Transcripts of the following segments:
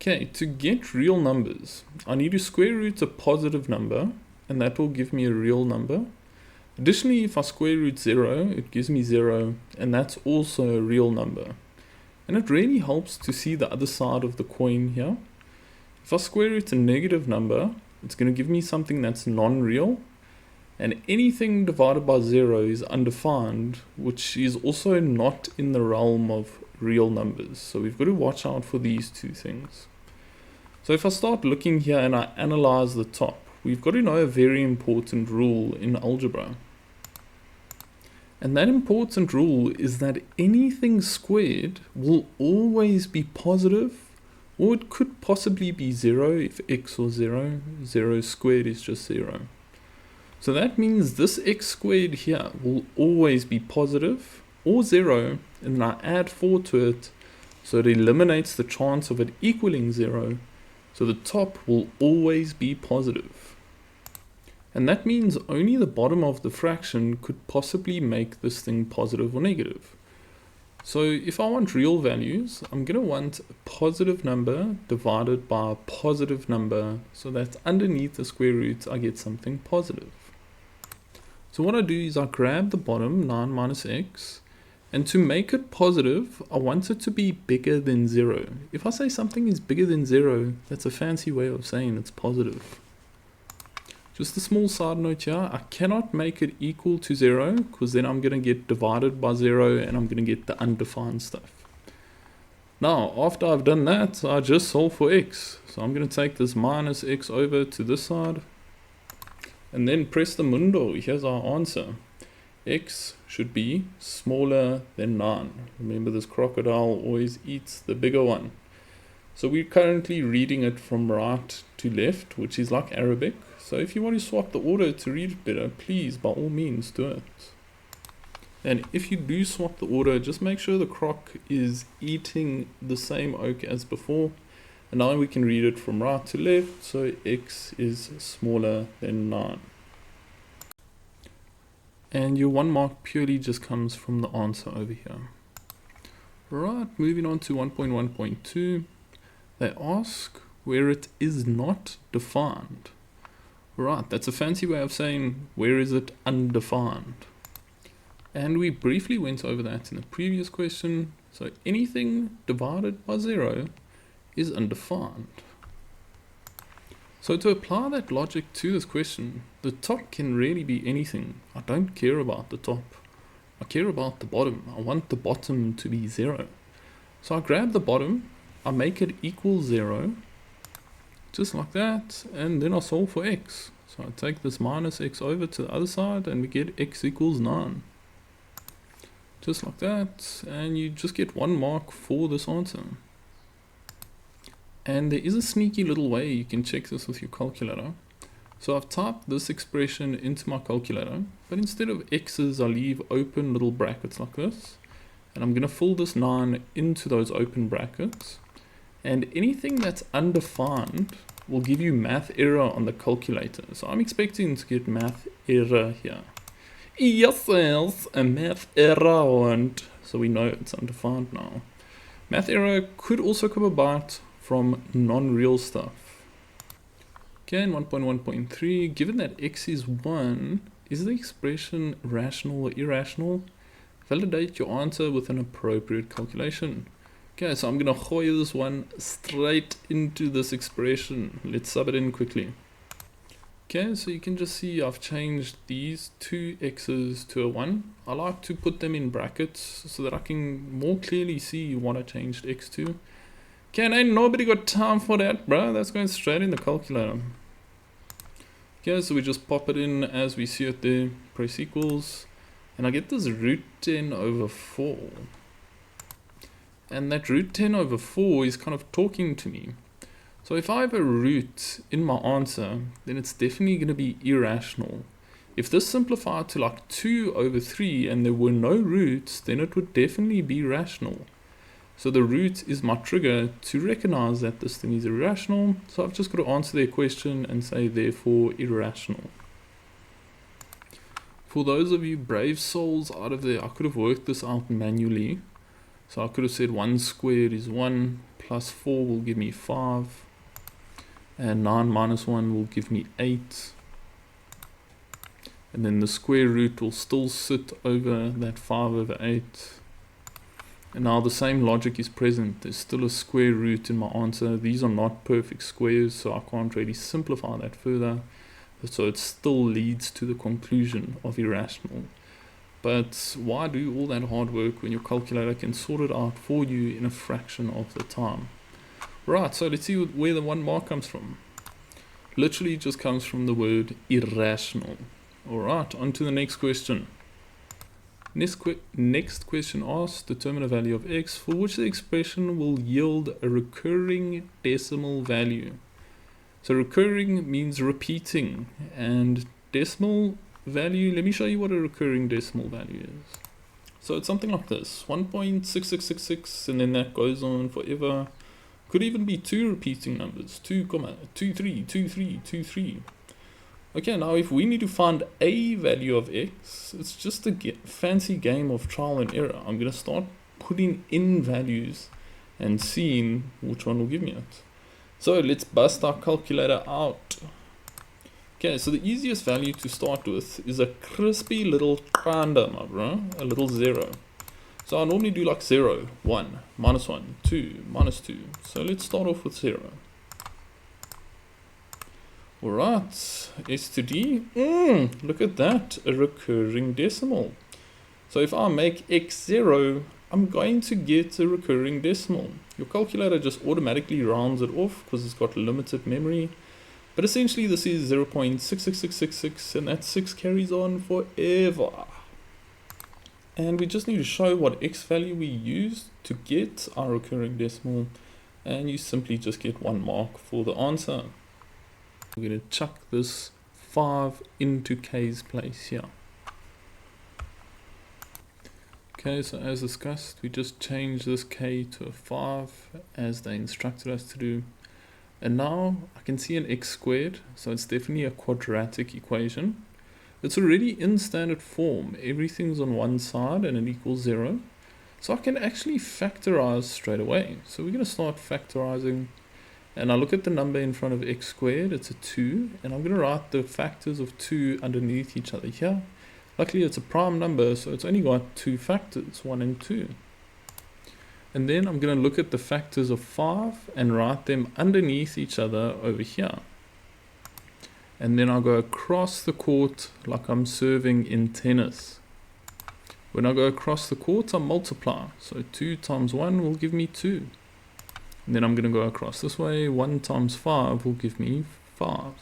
Okay, to get real numbers, I need to square root a positive number, and that will give me a real number. Additionally, if I square root 0, it gives me 0, and that's also a real number. And it really helps to see the other side of the coin here. If I square root a negative number, it's going to give me something that's non-real, and anything divided by 0 is undefined, which is also not in the realm of real numbers. So we've got to watch out for these two things. So if I start looking here and I analyze the top, we've got to know a very important rule in algebra. And that important rule is that anything squared will always be positive, or it could possibly be 0 if x was 0. 0 squared is just 0. So that means this x squared here will always be positive or 0, and then I add 4 to it, so it eliminates the chance of it equaling 0. So the top will always be positive. And that means only the bottom of the fraction could possibly make this thing positive or negative. So if I want real values, I'm going to want a positive number divided by a positive number, so that underneath the square root I get something positive. So what I do is I grab the bottom, 9 minus x, and to make it positive, I want it to be bigger than 0. If I say something is bigger than 0, that's a fancy way of saying it's positive. Just a small side note here, I cannot make it equal to 0, because then I'm going to get divided by 0 and I'm going to get the undefined stuff. Now, after I've done that, I just solve for x. So I'm going to take this minus x over to this side, and then press the mundo. Here's our answer. X should be smaller than 9. Remember, this crocodile always eats the bigger one. So we're currently reading it from right to left, which is like Arabic. So if you want to swap the order to read it better, please, by all means, do it. And if you do swap the order, just make sure the croc is eating the same oak as before. And now we can read it from right to left, so x is smaller than 9. And your 1 mark purely just comes from the answer over here. Right, moving on to 1.1.2. They ask where it is not defined. Right, that's a fancy way of saying where is it undefined. And we briefly went over that in the previous question. So anything divided by 0 is undefined. So to apply that logic to this question, the top can really be anything. I don't care about the top. I care about the bottom. I want the bottom to be 0. So I grab the bottom, I make it equal 0, just like that, and then I solve for x. So I take this minus x over to the other side, and we get x equals 9. Just like that, and you just get 1 mark for this answer. And there is a sneaky little way you can check this with your calculator. So I've typed this expression into my calculator, but instead of x's, I leave open little brackets like this. And I'm going to fill this 9 into those open brackets. And anything that's undefined will give you math error on the calculator. So I'm expecting to get math error here. Yes, a math error, and so we know it's undefined now. Math error could also come about from non-real stuff. Okay, in 1.1.3, given that x is 1, is the expression rational or irrational? Validate your answer with an appropriate calculation. Okay, so I'm going to hoy this one straight into this expression. Let's sub it in quickly. Okay, so you can just see I've changed these two x's to a 1. I like to put them in brackets so that I can more clearly see what I changed x to. Okay, and ain't nobody got time for that, bro. That's going straight in the calculator. Okay, so we just pop it in as we see it there, press equals, and I get this root 10 over 4. And that root 10 over 4 is kind of talking to me. So if I have a root in my answer, then it's definitely going to be irrational. If this simplified to like 2 over 3 and there were no roots, then it would definitely be rational. So the root is my trigger to recognize that this thing is irrational. So I've just got to answer their question and say therefore irrational. For those of you brave souls out of there, I could have worked this out manually. So I could have said 1 squared is 1 plus 4 will give me 5, and 9 minus 1 will give me 8, and then the square root will still sit over that 5 over 8. And now the same logic is present. There's still a square root in my answer. These are not perfect squares, so I can't really simplify that further. So it still leads to the conclusion of irrational. But why do all that hard work when your calculator can sort it out for you in a fraction of the time? Right, so let's see where the 1 mark comes from. Literally it just comes from the word irrational. Alright, on to the next question. Next question asks, determine a value of x for which the expression will yield a recurring decimal value. So recurring means repeating, and decimal value, let me show you what a recurring decimal value is. So it's something like this, 1.6666, and then that goes on forever. Could even be 2 repeating numbers, 2,23. Okay, now if we need to find a value of x, it's just a fancy game of trial and error. I'm going to start putting in values and seeing which one will give me it. So let's bust our calculator out. Okay, so the easiest value to start with is a crispy little kanda, my bro, a little 0. So I normally do like 0, 1, minus 1, 2, minus 2. So let's start off with 0. Alright, S to D, look at that, a recurring decimal. So if I make x 0, I'm going to get a recurring decimal. Your calculator just automatically rounds it off because it's got limited memory. But essentially this is 0.66666, and that 6 carries on forever. And we just need to show what x value we used to get our recurring decimal, and you simply just get 1 mark for the answer. We're going to chuck this 5 into k's place here. Okay, so as discussed, we just change this k to a 5 as they instructed us to do. And now I can see an x squared, so it's definitely a quadratic equation. It's already in standard form. Everything's on one side and it equals 0. So I can actually factorize straight away. So we're going to start factorizing. And I look at the number in front of x squared, it's a 2, and I'm going to write the factors of 2 underneath each other here. Luckily it's a prime number, so it's only got 2 factors, 1 and 2. And then I'm going to look at the factors of 5 and write them underneath each other over here. And then I'll go across the court like I'm serving in tennis. When I go across the court, I multiply. So 2 times 1 will give me 2. And then I'm going to go across this way. 1 times 5 will give me 5.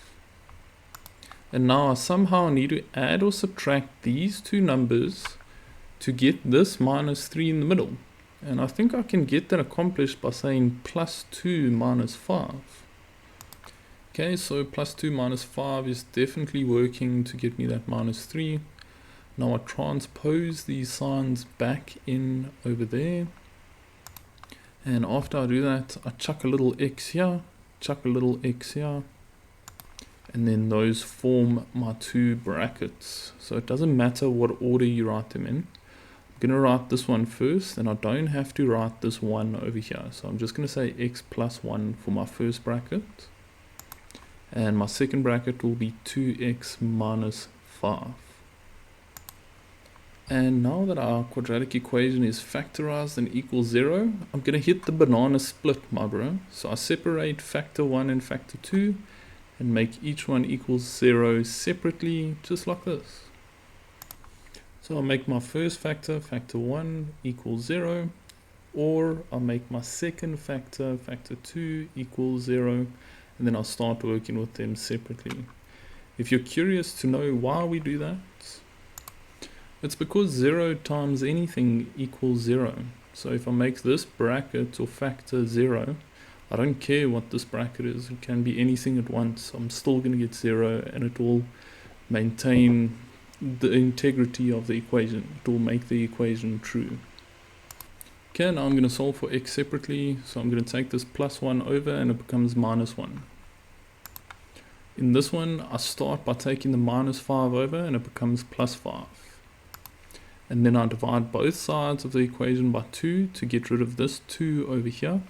And now I somehow need to add or subtract these two numbers to get this minus 3 in the middle. And I think I can get that accomplished by saying plus 2 minus 5. Okay, so plus 2 minus 5 is definitely working to get me that minus 3. Now I transpose these signs back in over there. And after I do that, I chuck a little x here, chuck a little x here. And then those form my 2 brackets. So it doesn't matter what order you write them in. I'm going to write this one first, and I don't have to write this 1 over here. So I'm just going to say x plus 1 for my first bracket. And my second bracket will be 2x minus 5. And now that our quadratic equation is factorized and equals 0, I'm going to hit the banana split, my bro. So I separate factor 1 and factor 2 and make each one equals 0 separately, just like this. So I'll make my first factor, factor 1, equals 0, or I'll make my second factor, factor 2, equals 0, and then I'll start working with them separately. If you're curious to know why we do that, it's because 0 times anything equals 0. So if I make this bracket or factor 0, I don't care what this bracket is. It can be anything at once. I'm still going to get 0, and it will maintain the integrity of the equation. It will make the equation true. Okay, now I'm going to solve for x separately. So I'm going to take this plus 1 over, and it becomes minus 1. In this one, I start by taking the minus 5 over, and it becomes plus 5. And then I divide both sides of the equation by 2 to get rid of this 2 over here.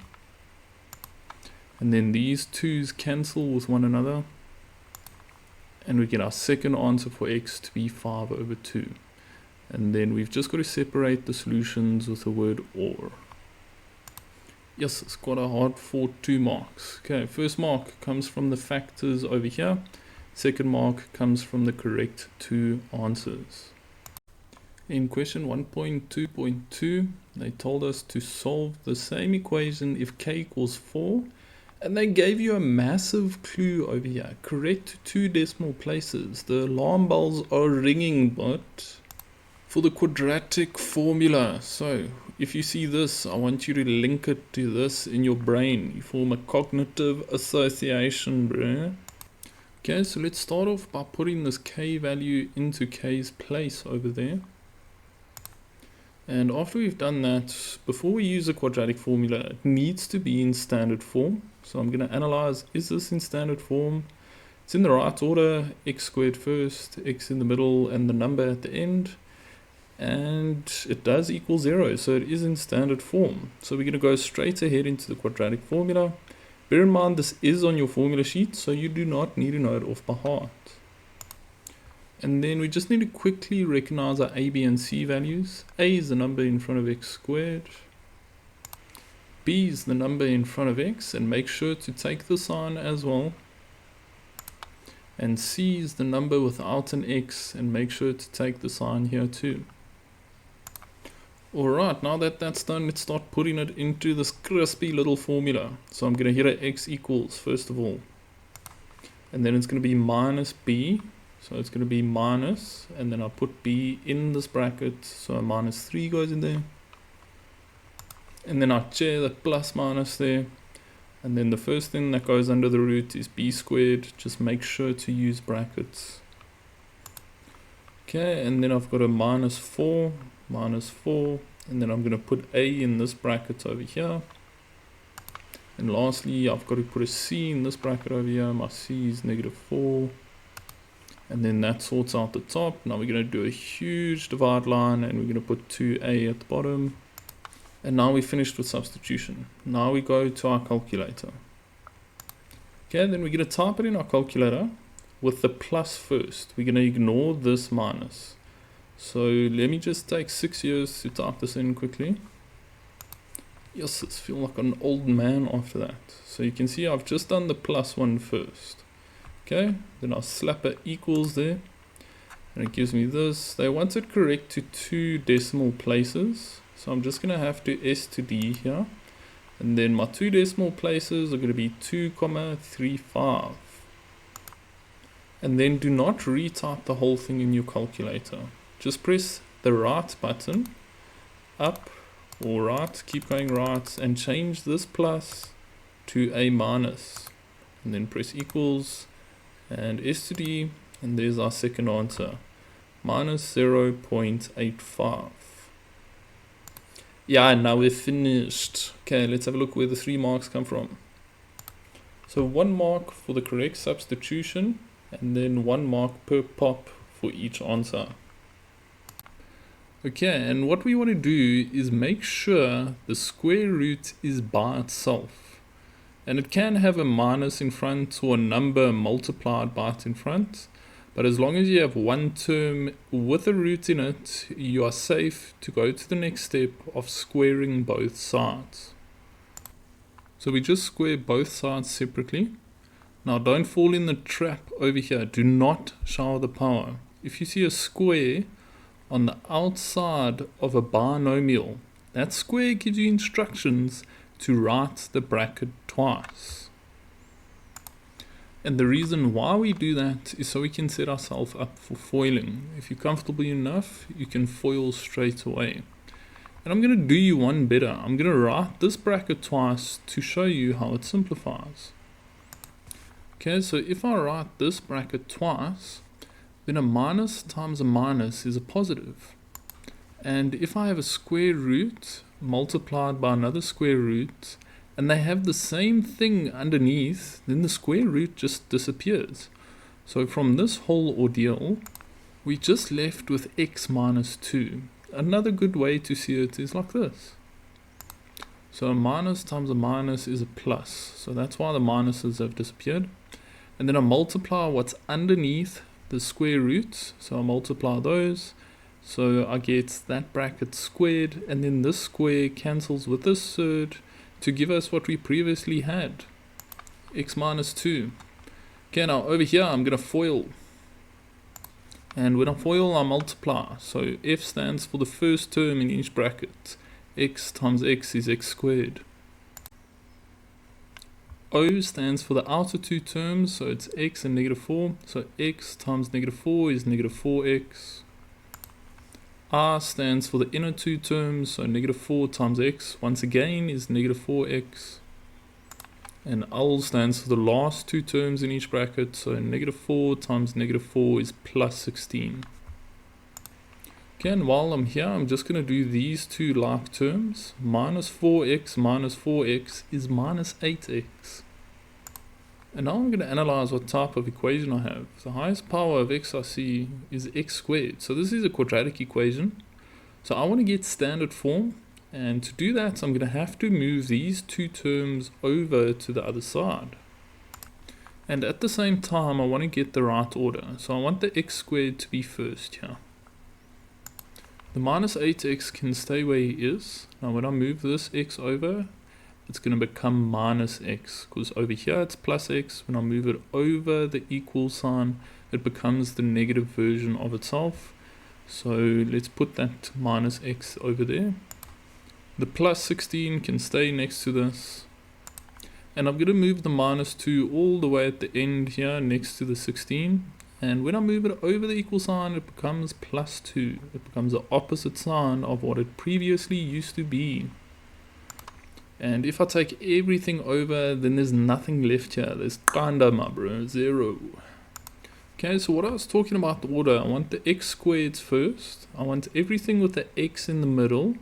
And then these 2's cancel with one another. And we get our second answer for x to be 5 over 2. And then we've just got to separate the solutions with the word OR. Yes, it's quite a hard for 2 marks. Okay, first mark comes from the factors over here. Second mark comes from the correct 2 answers. In question 1.2.2, they told us to solve the same equation if k equals 4. And they gave you a massive clue over here. Correct 2 decimal places. The alarm bells are ringing, but for the quadratic formula. So if you see this, I want you to link it to this in your brain. You form a cognitive association, bro. Okay, so let's start off by putting this k value into k's place over there. And after we've done that, before we use the quadratic formula, it needs to be in standard form. So I'm going to analyze, is this in standard form? It's in the right order, x squared first, x in the middle, and the number at the end. And it does equal 0, so it is in standard form. So we're going to go straight ahead into the quadratic formula. Bear in mind this is on your formula sheet, so you do not need to know it off by heart. And then we just need to quickly recognize our a, b, and c values. A is the number in front of x squared. B is the number in front of x, and make sure to take the sign as well. And c is the number without an x, and make sure to take the sign here too. Alright, now that that's done, let's start putting it into this crispy little formula. So I'm going to hit a x equals first of all. And then it's going to be minus b. So it's going to be minus, and then I'll put b in this bracket, so minus 3 goes in there. And then I'll chair the plus minus there. And then the first thing that goes under the root is b squared. Just make sure to use brackets. Okay, and then I've got a minus 4, and then I'm going to put a in this bracket over here. And lastly, I've got to put a c in this bracket over here. My c is negative 4. And then that sorts out the top. Now we're going to do a huge divide line, and we're going to put 2a at the bottom. And now we finished with substitution. Now we go to our calculator. Okay, then we're going to type it in our calculator with the plus first. We're going to ignore this minus. So let me just take 6 years to type this in quickly. Yes, I feel like an old man after that. So you can see I've just done the plus one first. Okay, then I'll slap a equals there, and it gives me this. They want it correct to 2 decimal places, so I'm just going to have to S to D here, and then my 2 decimal places are going to be 2,35. And then do not retype the whole thing in your calculator. Just press the right button, up or right, keep going right, and change this plus to a minus, and then press equals and S to D, and there's our second answer, minus 0.85. Yeah, now we're finished. Okay, let's have a look where the 3 marks come from. So 1 mark for the correct substitution, and then 1 mark per pop for each answer. Okay, and what we want to do is make sure the square root is by itself. And it can have a minus in front or a number multiplied by it in front. But as long as you have one term with a root in it, you are safe to go to the next step of squaring both sides. So we just square both sides separately. Now don't fall in the trap over here. Do not shower the power. If you see a square on the outside of a binomial, that square gives you instructions to write the bracket twice. And the reason why we do that is so we can set ourselves up for foiling. If you're comfortable enough, you can foil straight away. And I'm going to do you one better. I'm going to write this bracket twice to show you how it simplifies. Okay, so if I write this bracket twice, then a minus times a minus is a positive. And if I have a square root multiplied by another square root, and they have the same thing underneath, then the square root just disappears. So from this whole ordeal, we just left with x minus 2. Another good way to see it is like this. So a minus times a minus is a plus. So that's why the minuses have disappeared. And then I multiply what's underneath the square roots. So I multiply those. So I get that bracket squared, and then this square cancels with this surd to give us what we previously had, x minus 2. Okay, now over here I'm going to FOIL. And when I FOIL, I multiply. So f stands for the first term in each bracket. X times x is x squared. O stands for the outer two terms, so it's x and negative 4. So x times negative 4 is negative 4x. R stands for the inner two terms, so negative 4 times x, once again, is negative 4x. And L stands for the last two terms in each bracket, so negative 4 times negative 4 is plus 16. Okay, and while I'm here, I'm just going to do these two like terms. Minus 4x is minus 8x. And now I'm going to analyze what type of equation I have. The highest power of x I see is x squared. So this is a quadratic equation. So I want to get standard form. And to do that, I'm going to have to move these two terms over to the other side. And at the same time, I want to get the right order. So I want the x squared to be first here. The minus 8x can stay where he is. Now when I move this x over, it's going to become minus x, because over here it's plus x. When I move it over the equal sign, it becomes the negative version of itself. So let's put that minus x over there. The plus 16 can stay next to this. And I'm going to move the minus 2 all the way at the end here next to the 16. And when I move it over the equal sign, it becomes plus 2. It becomes the opposite sign of what it previously used to be. And if I take everything over, then there's nothing left here. There's kinda, my bro, 0. Okay, so what I was talking about the order, I want the x squareds first. I want everything with the x in the middle.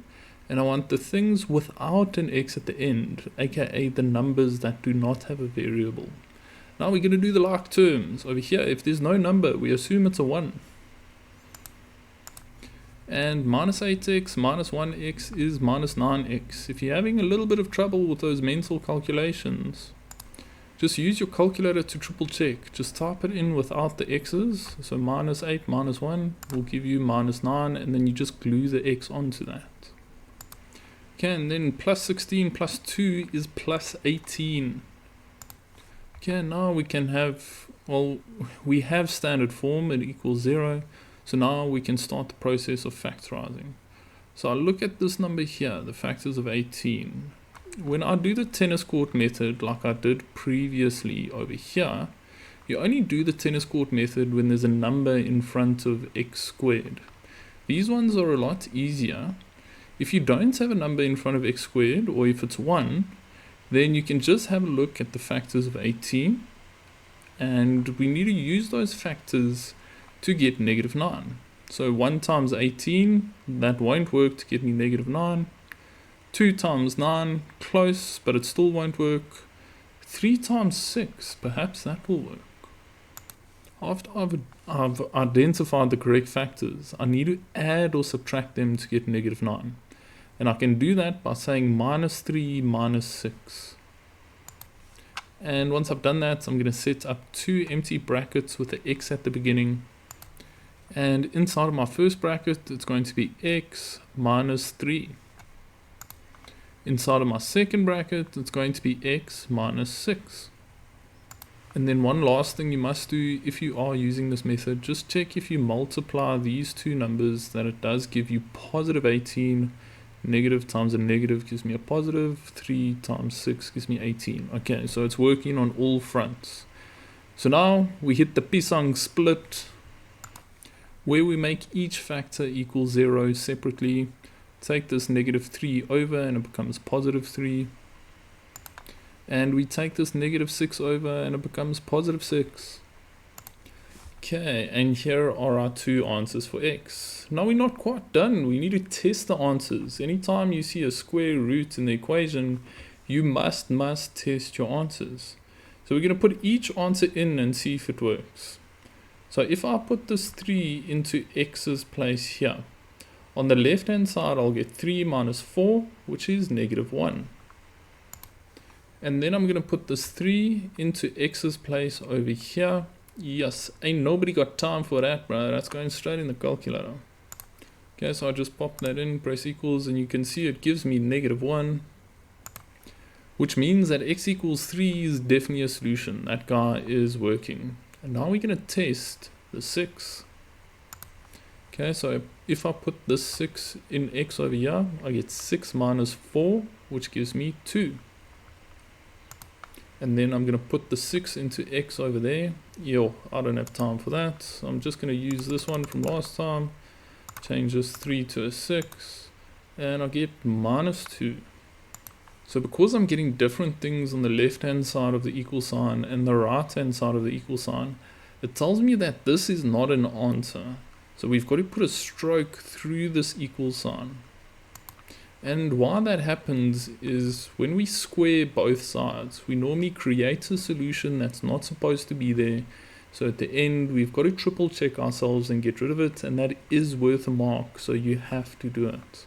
And I want the things without an x at the end, aka the numbers that do not have a variable. Now we're going to do the like terms. Over here, if there's no number, we assume it's a 1. And minus 8x minus 1x is minus 9x. If you're having a little bit of trouble with those mental calculations, just use your calculator to triple check. Just type it in without the x's. So minus 8 minus 1 will give you minus 9, and then you just glue the x onto that. Okay, and then plus 16 plus 2 is plus 18. Okay, now we can have, well, we have standard form, it equals 0. So now we can start the process of factorizing. So I look at this number here, the factors of 18. When I do the tennis court method like I did previously over here, you only do the tennis court method when there's a number in front of x squared. These ones are a lot easier. If you don't have a number in front of x squared, or if it's 1, then you can just have a look at the factors of 18. And we need to use those factors to get negative 9. So 1 times 18, that won't work to get me negative 9. 2 times 9, close, but it still won't work. 3 times 6, perhaps that will work. After I've identified the correct factors, I need to add or subtract them to get negative 9. And I can do that by saying minus 3 minus 6. And once I've done that, I'm going to set up 2 empty brackets with the x at the beginning. And inside of my first bracket, it's going to be x minus 3. Inside of my second bracket, it's going to be x minus 6. And then one last thing you must do if you are using this method, just check if you multiply these two numbers that it does give you positive 18. Negative times a negative gives me a positive. 3 times 6 gives me 18. Okay, so it's working on all fronts. So now we hit the pisang split, where we make each factor equal 0 separately. Take this negative 3 over and it becomes positive 3. And we take this negative 6 over and it becomes positive 6. Okay, and here are our two answers for x. Now we're not quite done. We need to test the answers. Anytime you see a square root in the equation, you must test your answers. So we're going to put each answer in and see if it works. So if I put this 3 into x's place here, on the left hand side I'll get 3 minus 4, which is negative 1. And then I'm going to put this 3 into x's place over here. Yes, ain't nobody got time for that, bro. That's going straight in the calculator. Okay, so I just pop that in, press equals, and you can see it gives me -1. Which means that x equals 3 is definitely a solution. That guy is working. And now we're going to test the 6. Okay, so if I put this 6 in x over here, I get 6 minus 4, which gives me 2. And then I'm going to put the 6 into x over there. Yo, I don't have time for that. So I'm just going to use this one from last time. Change this 3 to a 6. And I get -2. So because I'm getting different things on the left hand side of the equal sign and the right hand side of the equal sign, it tells me that this is not an answer. So we've got to put a stroke through this equal sign. And why that happens is when we square both sides, we normally create a solution that's not supposed to be there. So at the end, we've got to triple check ourselves and get rid of it, and that is worth a mark, so you have to do it.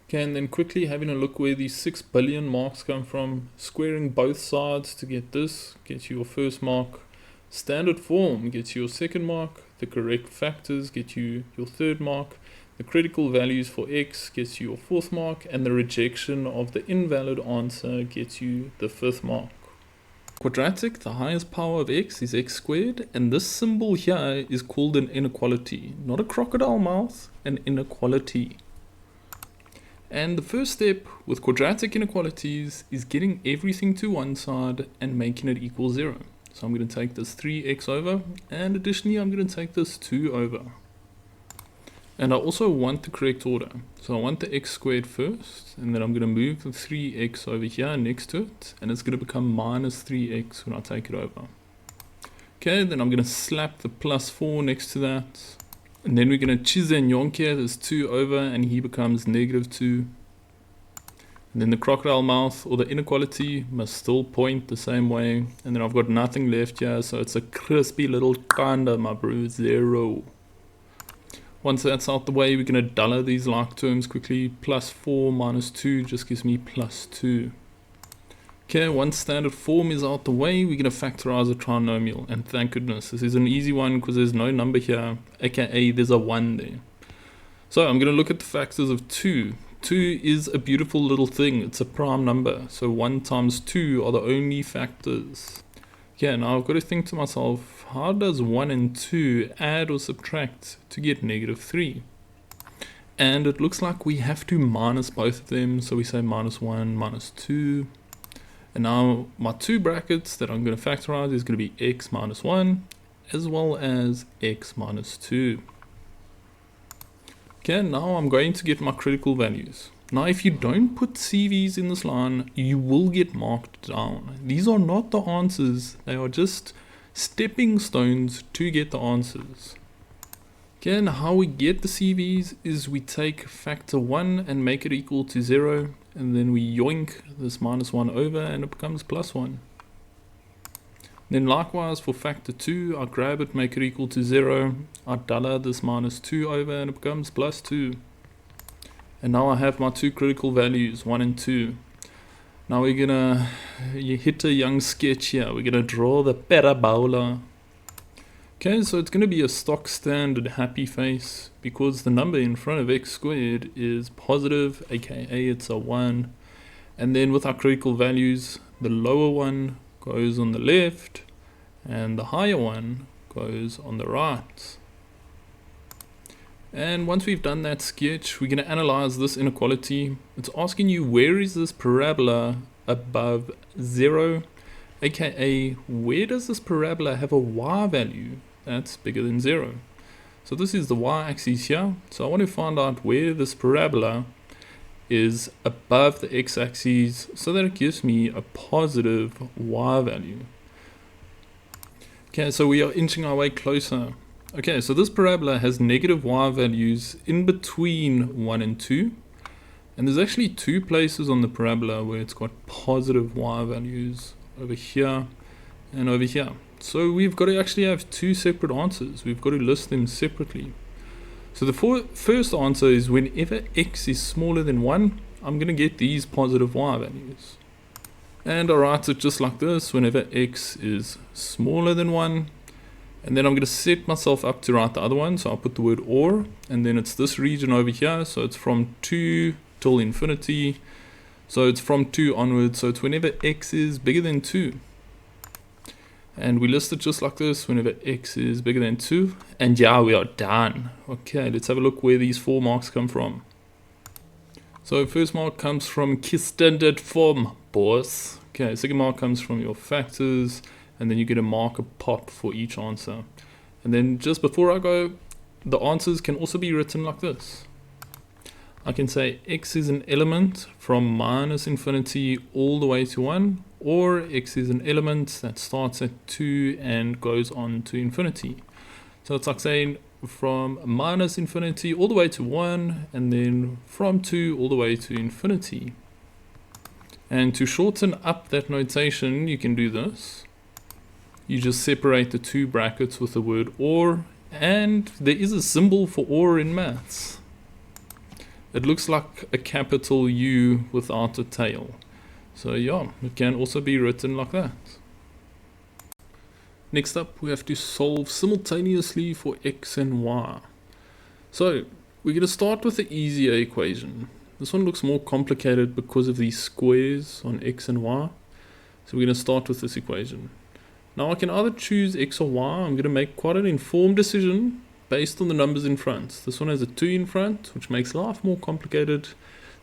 Okay, and then quickly having a look where these 6 billion marks come from. Squaring both sides to get this gets you your first mark. Standard form gets you your second mark. The correct factors get you your third mark. The critical values for x gets you your fourth mark. And the rejection of the invalid answer gets you the fifth mark. Quadratic, the highest power of x is x squared. And this symbol here is called an inequality. Not a crocodile mouth, an inequality. And the first step with quadratic inequalities is getting everything to one side and making it equal 0. So I'm going to take this 3x over, and additionally I'm going to take this 2 over. And I also want the correct order. So I want the x squared first, and then I'm going to move the 3x over here next to it, and it's going to become -3x when I take it over. Okay, then I'm going to slap the +4 next to that. And then we're going to chisenyonke this 2 over, and he becomes -2. And then the crocodile mouth, or the inequality, must still point the same way. And then I've got nothing left here, so it's a crispy little kanda, my bro, 0. Once that's out the way, we're going to dollar these like terms quickly. +4 minus 2 just gives me +2. Okay, once standard form is out the way, we're going to factorize a trinomial. And thank goodness, this is an easy one because there's no number here, aka there's a 1 there. So I'm going to look at the factors of 2. 2 is a beautiful little thing, it's a prime number. So 1 times 2 are the only factors. Okay, now I've got to think to myself, how does 1 and 2 add or subtract to get -3? And it looks like we have to minus both of them, so we say -1, -2. And now my 2 brackets that I'm going to factorize is going to be x minus 1 as well as x minus 2. Okay, now I'm going to get my critical values. Now if you don't put CVs in this line, you will get marked down. These are not the answers, they are just stepping stones to get the answers. Okay, and how we get the CVs is we take factor 1 and make it equal to 0. And then we yoink this -1 over and it becomes +1. Then likewise for factor 2, I grab it, make it equal to 0. I dollar this -2 over and it becomes +2. And now I have my 2 critical values, 1 and 2. Now we're gonna hit a young sketch here. We're gonna draw the parabola. Okay, so it's gonna be a stock standard happy face because the number in front of x squared is positive, aka it's a 1. And then with our critical values, the lower one goes on the left and the higher one goes on the right. And once we've done that sketch, we're going to analyze this inequality. It's asking you, where is this parabola above 0? aka where does this parabola have a y value that's bigger than 0? So this is the y-axis here. So I want to find out where this parabola is above the x-axis so that it gives me a positive y value. Okay, so we are inching our way closer. Okay, so this parabola has negative y values in between 1 and 2. And there's actually 2 places on the parabola where it's got positive y values, over here and over here. So we've got to actually have 2 separate answers. We've got to list them separately. So the first answer is whenever x is smaller than 1, I'm going to get these positive y values. And I write it just like this whenever x is smaller than 1. And then I'm going to set myself up to write the other one. So I'll put the word or, and then it's this region over here. So it's from 2 till infinity. So it's from 2 onwards. So it's whenever x is bigger than 2. And we list it just like this whenever x is bigger than 2. And yeah, we are done. Okay, let's have a look where these 4 marks come from. So first mark comes from standard form, boss. Okay, second mark comes from your factors, and then you get a mark a pop for each answer. And then just before I go, the answers can also be written like this. I can say x is an element from minus infinity all the way to 1, or x is an element that starts at 2 and goes on to infinity. So it's like saying from minus infinity all the way to 1, and then from 2 all the way to infinity. And to shorten up that notation, you can do this. You just separate the 2 brackets with the word or, and there is a symbol for or in maths. It looks like a capital U without a tail. So yeah, it can also be written like that. Next up, we have to solve simultaneously for x and y. So we're going to start with the easier equation. This one looks more complicated because of these squares on x and y. So we're going to start with this equation. Now I can either choose x or y. I'm going to make quite an informed decision based on the numbers in front. This one has a 2 in front, which makes life more complicated.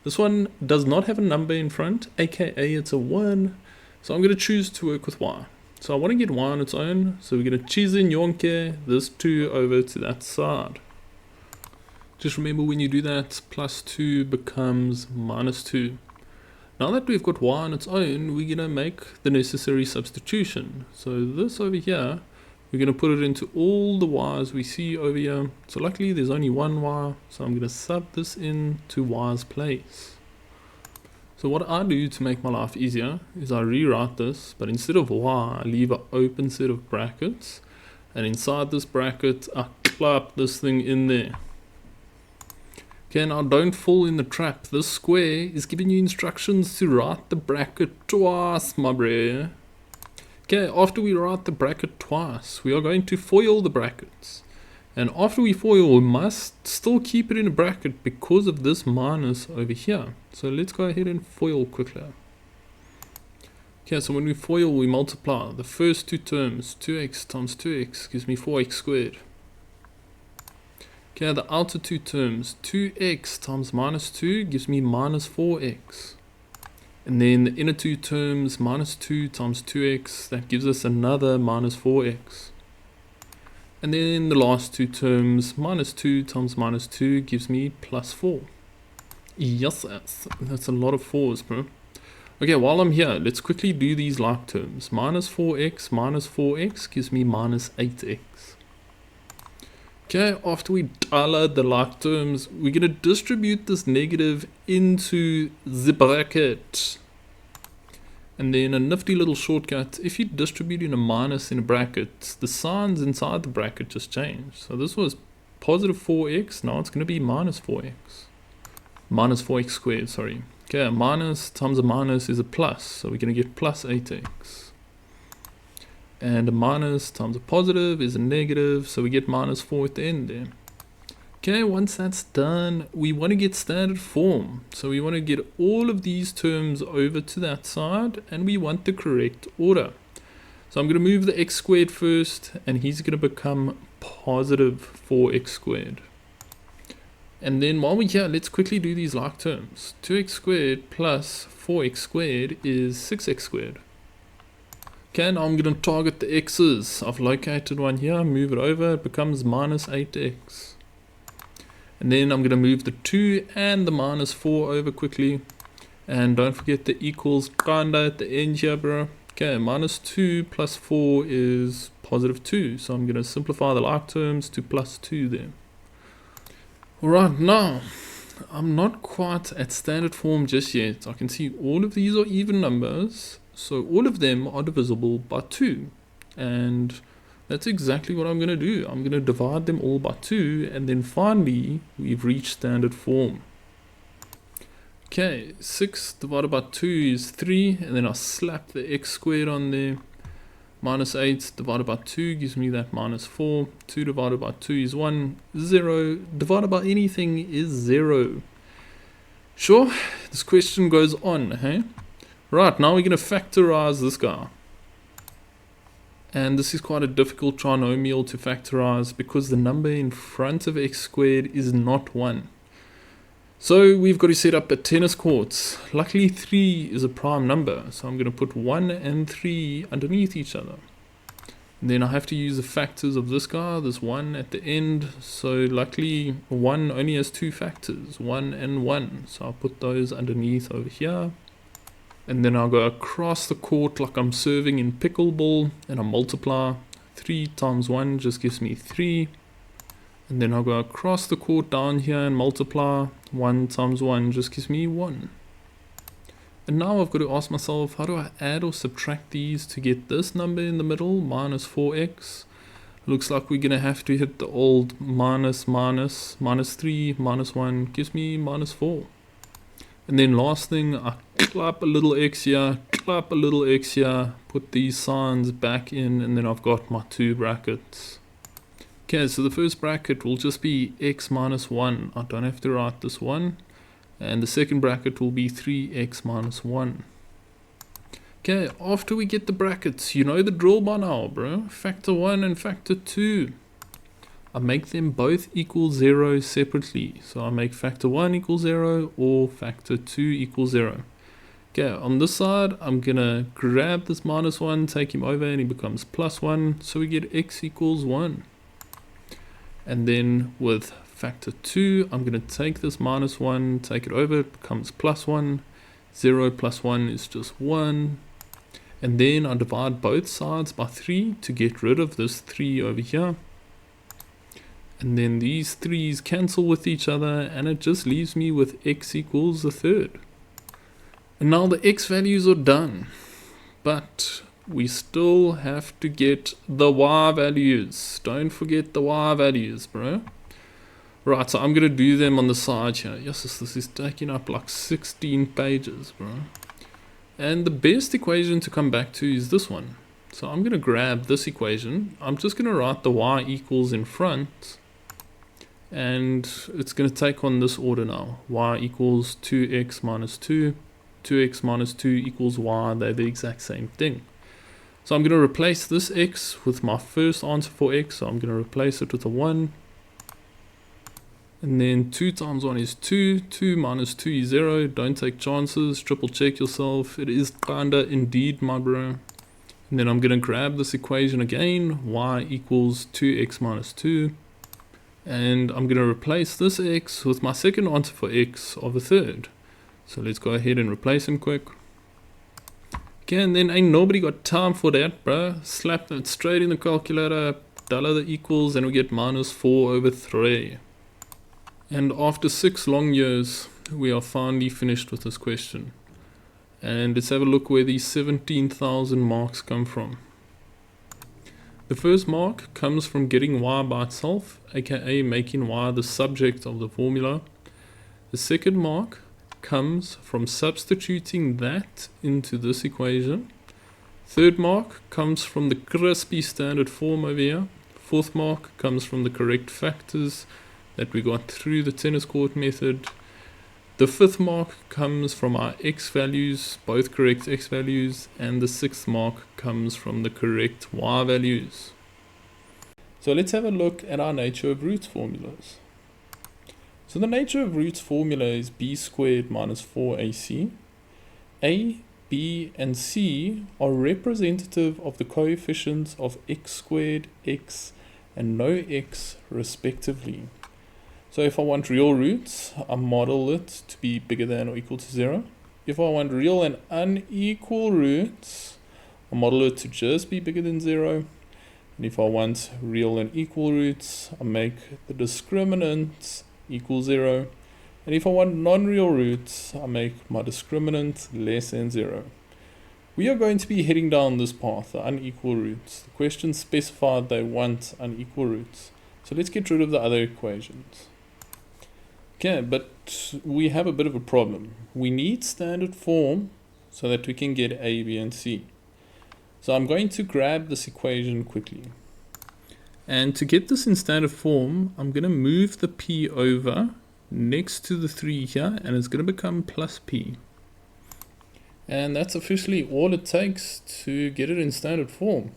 This one does not have a number in front, aka it's a 1. So I'm going to choose to work with y. So I want to get y on its own, so we're going to choose in yonke this 2 over to that side. Just remember when you do that, plus 2 becomes minus 2. Now that we've got y on its own, we're going to make the necessary substitution. So this over here, we're going to put it into all the y's we see over here. So luckily there's only one y, so I'm going to sub this in to y's place. So what I do to make my life easier is I rewrite this, but instead of y, I leave an open set of brackets, and inside this bracket I clap this thing in there. Okay, now don't fall in the trap. This square is giving you instructions to write the bracket twice, my bro. Okay, after we write the bracket twice, we are going to FOIL the brackets. And after we FOIL, we must still keep it in a bracket because of this minus over here. So let's go ahead and FOIL quickly. Okay, so when we FOIL, we multiply the first 2 terms. 2x times 2x gives me 4x squared. Okay, the outer 2 terms. 2x times minus 2 gives me minus 4x. And then the inner 2 terms, minus 2 times 2x, that gives us another minus 4x. And then the last 2 terms, minus 2 times minus 2 gives me plus 4. Yes, that's a lot of 4's, bro. Okay, while I'm here, let's quickly do these like terms. Minus 4x gives me minus 8x. Okay, after we dollar the like terms, we're going to distribute this negative into the bracket. And then a nifty little shortcut, if you distribute in a minus in a bracket, the signs inside the bracket just change. So this was positive 4x, now it's going to be minus 4x. Minus 4x squared, sorry. Okay, a minus times a minus is a plus, so we're going to get plus 8x. And a minus times a positive is a negative, so we get minus 4 at the end there. Okay, once that's done, we want to get standard form. So we want to get all of these terms over to that side, and we want the correct order. So I'm going to move the x squared first, and he's going to become positive 4x squared. And then while we're here, let's quickly do these like terms. 2x squared plus 4x squared is 6x squared. Okay, now I'm going to target the x's. I've located one here, move it over, it becomes minus 8x. And then I'm going to move the 2 and the minus 4 over quickly. And don't forget the equals kinda at the end here, bro. Okay, minus 2 plus 4 is positive 2. So I'm going to simplify the like terms to plus 2 there. Alright, now, I'm not quite at standard form just yet. I can see all of these are even numbers. So all of them are divisible by 2. And that's exactly what I'm going to do. I'm going to divide them all by 2, and then finally we've reached standard form. Okay, 6 divided by 2 is 3, and then I slap the x squared on there. Minus 8 divided by 2 gives me that minus 4. 2 divided by 2 is 1. 0 divided by anything is 0. Sure, this question goes on, hey? Right, now we're going to factorize this guy. And this is quite a difficult trinomial to factorize because the number in front of x squared is not 1. So we've got to set up a tennis court. Luckily 3 is a prime number, so I'm going to put 1 and 3 underneath each other. And then I have to use the factors of this guy, this 1 at the end. So luckily 1 only has 2 factors, 1 and 1. So I'll put those underneath over here. And then I'll go across the court like I'm serving in pickleball, and I'll multiply. 3 times 1 just gives me 3. And then I'll go across the court down here and multiply. 1 times 1 just gives me 1. And now I've got to ask myself, how do I add or subtract these to get this number in the middle, minus 4x? Looks like we're going to have to hit the old minus 3, minus 1 gives me minus 4. And then last thing, I clap a little x here, clap a little x here, put these signs back in, and then I've got my 2 brackets. Okay, so the first bracket will just be x minus 1. I don't have to write this 1. And the second bracket will be 3x minus 1. Okay, after we get the brackets, you know the drill by now, bro. Factor 1 and factor 2. I make them both equal 0 separately. So I make factor 1 equal 0 or factor 2 equal 0. Okay, on this side, I'm going to grab this minus 1, take him over, and he becomes plus 1. So we get x equals 1. And then with factor 2, I'm going to take this minus 1, take it over, it becomes plus 1. 0 plus 1 is just 1. And then I divide both sides by 3 to get rid of this 3 over here. And then these 3's cancel with each other, and it just leaves me with x equals a third. And now the x values are done. But we still have to get the y values. Don't forget the y values, bro. Right, so I'm going to do them on the side here. Yes, this is taking up like 16 pages, bro. And the best equation to come back to is this one. So I'm going to grab this equation. I'm just going to write the y equals in front. And it's going to take on this order now. Y equals 2x minus 2. 2x minus 2 equals y. They're the exact same thing. So I'm going to replace this x with my first answer for x. So I'm going to replace it with a 1. And then 2 times 1 is 2. 2 minus 2 is 0. Don't take chances. Triple check yourself. It is kinda indeed, my bro. And then I'm going to grab this equation again. Y equals 2x minus 2. And I'm going to replace this x with my second answer for x of a third. So let's go ahead and replace him quick. Okay, and then ain't nobody got time for that, bruh. Slap that straight in the calculator, dollar the equals, and we get minus 4 over 3. And after 6 long years, we are finally finished with this question. And let's have a look where these 17,000 marks come from. The first mark comes from getting y by itself, aka making y the subject of the formula. The second mark comes from substituting that into this equation. Third mark comes from the crispy standard form over here. Fourth mark comes from the correct factors that we got through the tennis court method. The fifth mark comes from our x values, both correct x values, and the sixth mark comes from the correct y values. So let's have a look at our nature of roots formulas. So the nature of roots formula is b squared minus 4ac. A, b, and c are representative of the coefficients of x squared, x, and no x respectively. So if I want real roots, I model it to be bigger than or equal to 0. If I want real and unequal roots, I model it to just be bigger than 0. And if I want real and equal roots, I make the discriminant equal 0. And if I want non-real roots, I make my discriminant less than 0. We are going to be heading down this path, the unequal roots. The question specified they want unequal roots. So let's get rid of the other equations. Okay, but we have a bit of a problem. We need standard form so that we can get A, B, and C. So I'm going to grab this equation quickly. And to get this in standard form, I'm going to move the P over next to the 3 here, and it's going to become plus P. And that's officially all it takes to get it in standard form.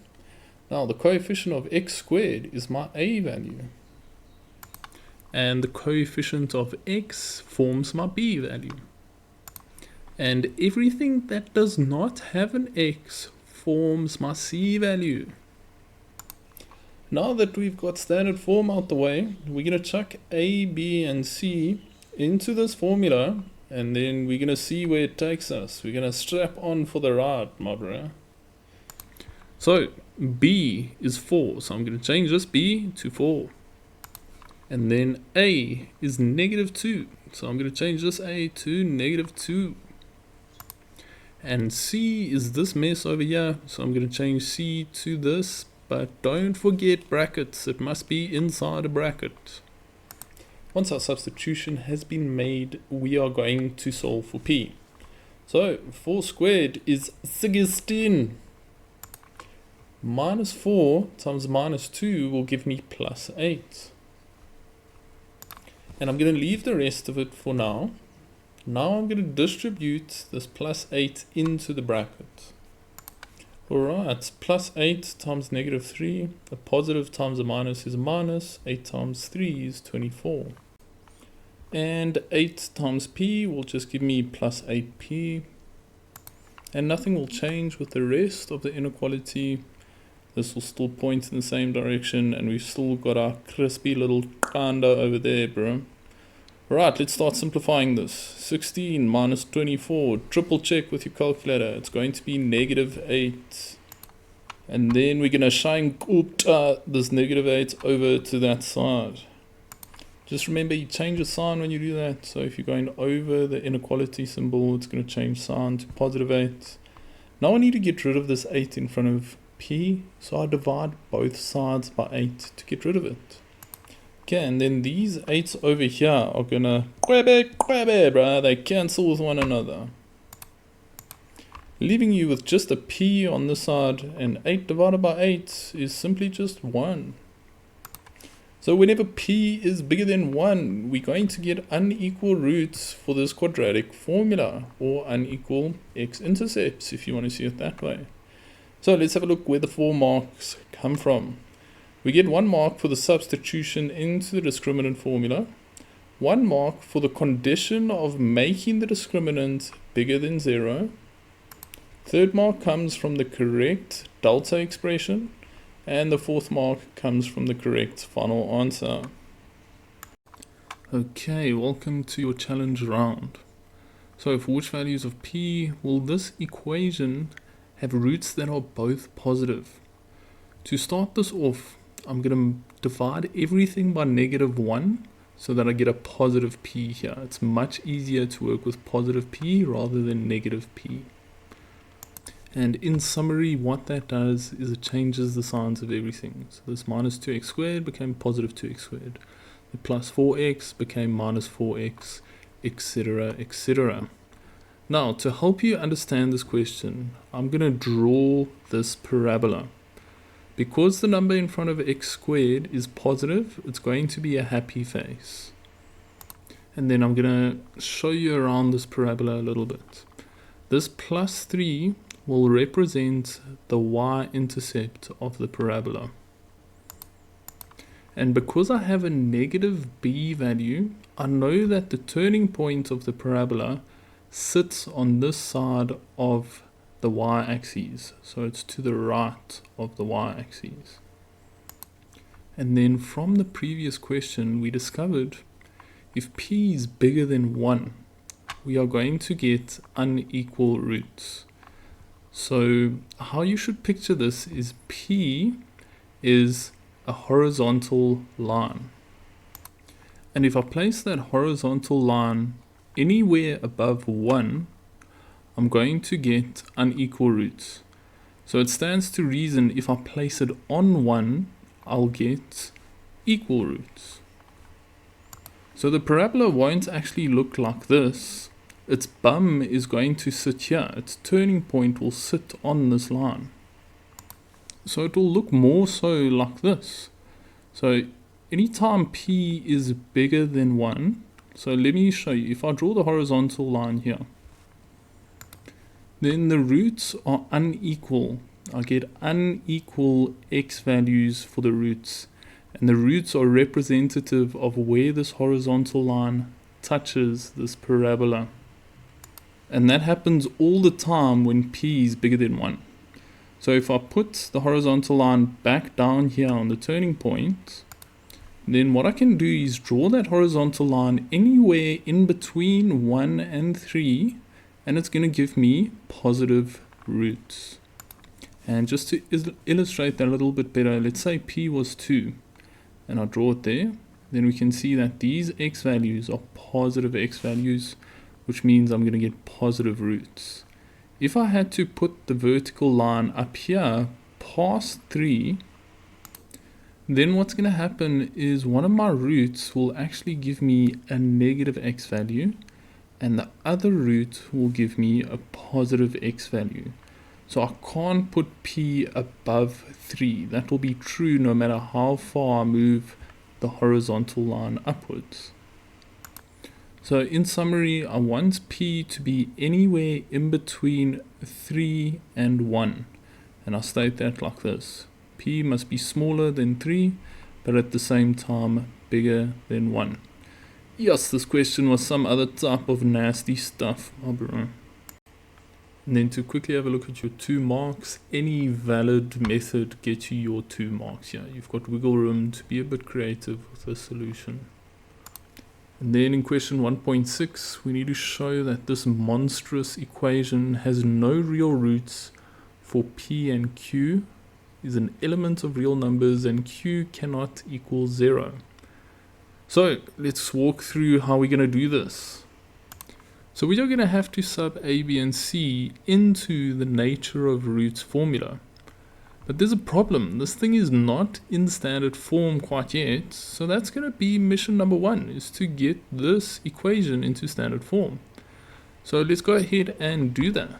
Now the coefficient of x squared is my A value. And the coefficient of x forms my B value. And everything that does not have an x forms my C value. Now that we've got standard form out the way, we're going to chuck A, B, and C into this formula, and then we're going to see where it takes us. We're going to strap on for the ride, my bro. So, B is 4, so I'm going to change this B to 4. And then A is negative 2, so I'm going to change this A to negative 2. And C is this mess over here, so I'm going to change C to this. But don't forget brackets, it must be inside a bracket. Once our substitution has been made, we are going to solve for P. So 4 squared is 16. Minus 4 times minus 2 will give me plus 8. And I'm going to leave the rest of it for now. Now I'm going to distribute this plus 8 into the bracket. Alright, plus 8 times negative 3, a positive times a minus is a minus, 8 times 3 is 24. And 8 times p will just give me plus 8p. And nothing will change with the rest of the inequality. This will still point in the same direction, and we've still got our crispy little kanda over there, bro. Right, let's start simplifying this. 16 minus 24, triple check with your calculator. It's going to be negative 8. And then we're going to shine this negative 8 over to that side. Just remember, you change the sign when you do that. So if you're going over the inequality symbol, it's going to change sign to positive 8. Now I need to get rid of this 8 in front of p, so I divide both sides by 8 to get rid of it. Okay, and then these 8s over here are gonna grab it, bruh. They cancel with one another, leaving you with just a p on this side, and 8 divided by 8 is simply just 1. So whenever p is bigger than 1, we're going to get unequal roots for this quadratic formula, or unequal x-intercepts if you want to see it that way. So let's have a look where the 4 marks come from. We get 1 mark for the substitution into the discriminant formula, 1 mark for the condition of making the discriminant bigger than 0. 3rd mark comes from the correct delta expression, and the 4th mark comes from the correct final answer. Okay, welcome to your challenge round. So for which values of p will this equation have roots that are both positive? To start this off, I'm going to divide everything by negative 1 so that I get a positive p here. It's much easier to work with positive p rather than negative p. And in summary, what that does is it changes the signs of everything. So this minus 2x squared became positive 2x squared. The plus 4x became minus 4x, etc., etc. Now, to help you understand this question, I'm going to draw this parabola. Because the number in front of x squared is positive, it's going to be a happy face. And then I'm going to show you around this parabola a little bit. This plus 3 will represent the y-intercept of the parabola. And because I have a negative b value, I know that the turning point of the parabola sits on this side of the y-axis, so it's to the right of the y-axis. And then from the previous question, we discovered if p is bigger than 1, we are going to get unequal roots. So how you should picture this is p is a horizontal line, and if I place that horizontal line anywhere above 1, I'm going to get unequal roots. So it stands to reason if I place it on 1, I'll get equal roots. So the parabola won't actually look like this. Its bum is going to sit here. Its turning point will sit on this line. So it will look more so like this. So anytime p is bigger than 1, so let me show you. If I draw the horizontal line here, then the roots are unequal. I get unequal x values for the roots. And the roots are representative of where this horizontal line touches this parabola. And that happens all the time when p is bigger than 1. So if I put the horizontal line back down here on the turning point, then what I can do is draw that horizontal line anywhere in between 1 and 3, and it's going to give me positive roots. And just to illustrate that a little bit better, let's say p was 2, and I draw it there, then we can see that these x values are positive x values, which means I'm going to get positive roots. If I had to put the vertical line up here past 3, then what's going to happen is one of my roots will actually give me a negative x value, and the other root will give me a positive x value. So I can't put p above 3. That will be true no matter how far I move the horizontal line upwards. So in summary, I want p to be anywhere in between 3 and 1. And I state that like this. P must be smaller than 3, but at the same time bigger than 1. Yes, this question was some other type of nasty stuff, my bro. And then to quickly have a look at your 2 marks, any valid method gets you your 2 marks here. You've got wiggle room to be a bit creative with the solution. And then in question 1.6, we need to show that this monstrous equation has no real roots for p and q, is an element of real numbers, and q cannot equal 0. So let's walk through how we're going to do this. So we are going to have to sub a, b, and c into the nature of roots formula. But there's a problem. This thing is not in standard form quite yet. So that's going to be mission number 1, is to get this equation into standard form. So let's go ahead and do that.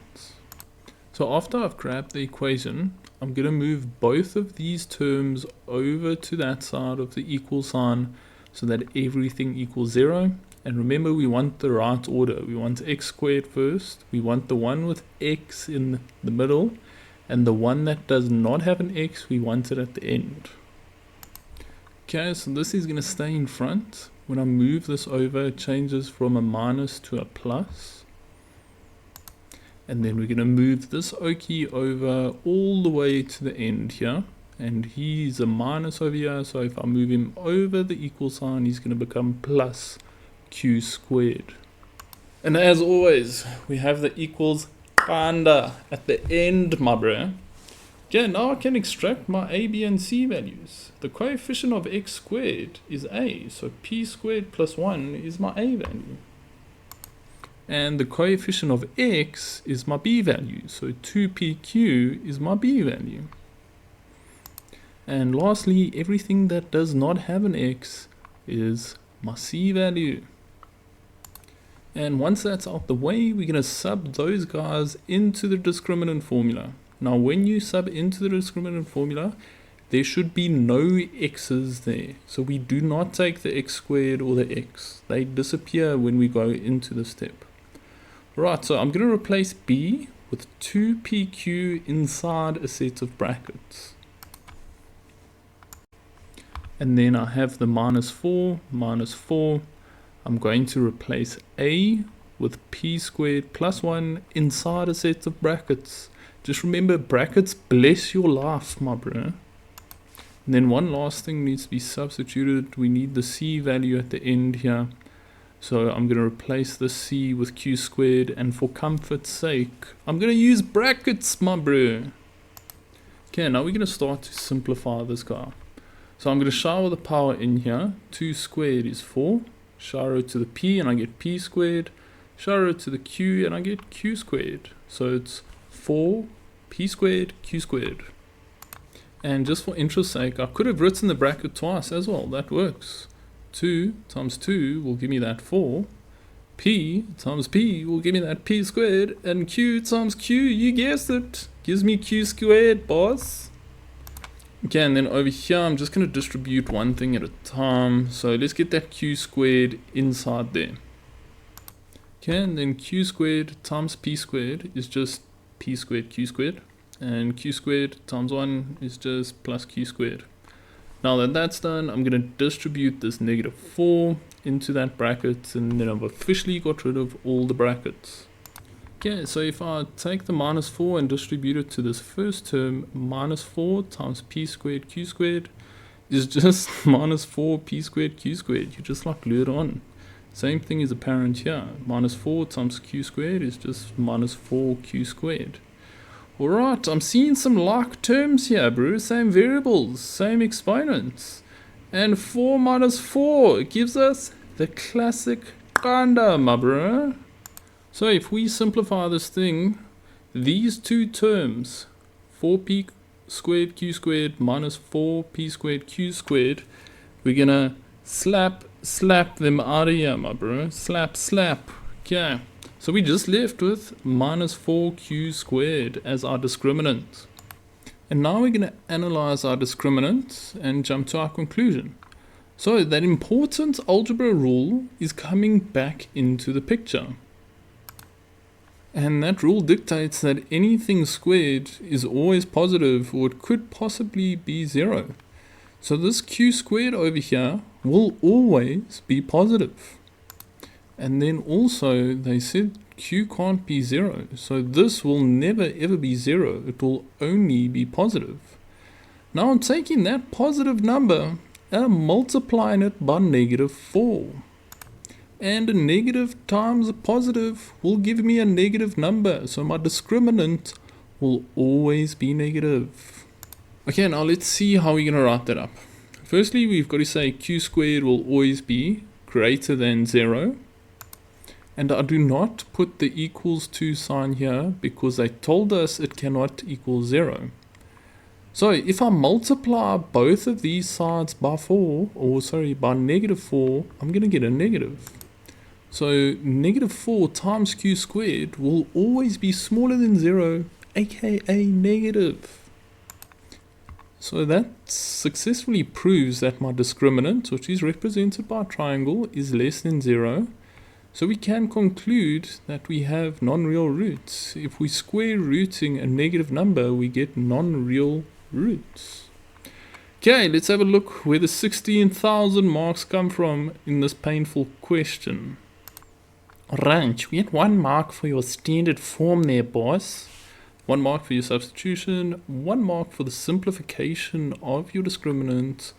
So after I've grabbed the equation, I'm going to move both of these terms over to that side of the equal sign so that everything equals 0. And remember, we want the right order. We want x squared first. We want the one with x in the middle. And the one that does not have an x, we want it at the end. Okay, so this is going to stay in front. When I move this over, it changes from a minus to a plus. And then we're going to move this okie over all the way to the end here. And he's a minus over here, so if I move him over the equal sign, he's going to become plus q squared. And as always, we have the equals kinda at the end, my bro. Okay, now I can extract my a, b, and c values. The coefficient of x squared is a, so p squared plus 1 is my a value. And the coefficient of x is my b value, so 2pq is my b value. And lastly, everything that does not have an x is my c value. And once that's out the way, we're going to sub those guys into the discriminant formula. Now when you sub into the discriminant formula, there should be no x's there. So we do not take the x squared or the x. They disappear when we go into the step. Right, so I'm going to replace b with 2pq inside a set of brackets. And then I have the minus 4, minus 4. I'm going to replace a with p squared plus 1 inside a set of brackets. Just remember, brackets bless your life, my bro. And then one last thing needs to be substituted. We need the c value at the end here. So I'm going to replace the c with q squared. And for comfort's sake, I'm going to use brackets, my bro. Okay, now we're going to start to simplify this guy. So I'm going to shower the power in here. 2 squared is 4. Shower it to the p and I get p squared. Shower it to the q and I get q squared. So it's 4 p squared q squared. And just for interest's sake, I could have written the bracket twice as well. That works. 2 times 2 will give me that 4. P times P will give me that P squared. And Q times Q, you guessed it, gives me Q squared, boss. Okay, and then over here, I'm just going to distribute one thing at a time. So let's get that Q squared inside there. Okay, and then Q squared times P squared is just P squared Q squared. And Q squared times 1 is just plus Q squared. Now that that's done, I'm going to distribute this negative 4 into that bracket, and then I've officially got rid of all the brackets. Okay, so if I take the minus 4 and distribute it to this first term, minus 4 times P squared Q squared is just minus 4 P squared Q squared. You just like glue it on. Same thing is apparent here. Minus 4 times Q squared is just minus 4 Q squared. Alright, I'm seeing some like terms here, bro. Same variables, same exponents. And 4 minus 4 gives us the classic Kanda, my bro. So if we simplify this thing, these two terms, 4p squared q squared minus 4p squared q squared, we're gonna slap them out of here, my bro. Slap. Okay. So we just left with minus 4q squared as our discriminant. And now we're going to analyze our discriminant and jump to our conclusion. So that important algebra rule is coming back into the picture. And that rule dictates that anything squared is always positive, or it could possibly be 0. So this q squared over here will always be positive. And then also they said q can't be 0, so this will never ever be 0, it will only be positive. Now I'm taking that positive number and I'm multiplying it by negative 4. And a negative times a positive will give me a negative number, so my discriminant will always be negative. Okay, now let's see how we're going to write that up. Firstly, we've got to say q squared will always be greater than 0. And I do not put the equals to sign here because they told us it cannot equal 0. So if I multiply both of these sides by by negative 4, I'm going to get a negative. So negative 4 times q squared will always be smaller than 0, aka negative. So that successfully proves that my discriminant, which is represented by a triangle, is less than 0. So we can conclude that we have non-real roots. If we square rooting a negative number, we get non-real roots. Okay, let's have a look where the 16,000 marks come from in this painful question. Ranch, we had 1 mark for your standard form there, boss. 1 mark for your substitution, 1 mark for the simplification of your discriminant,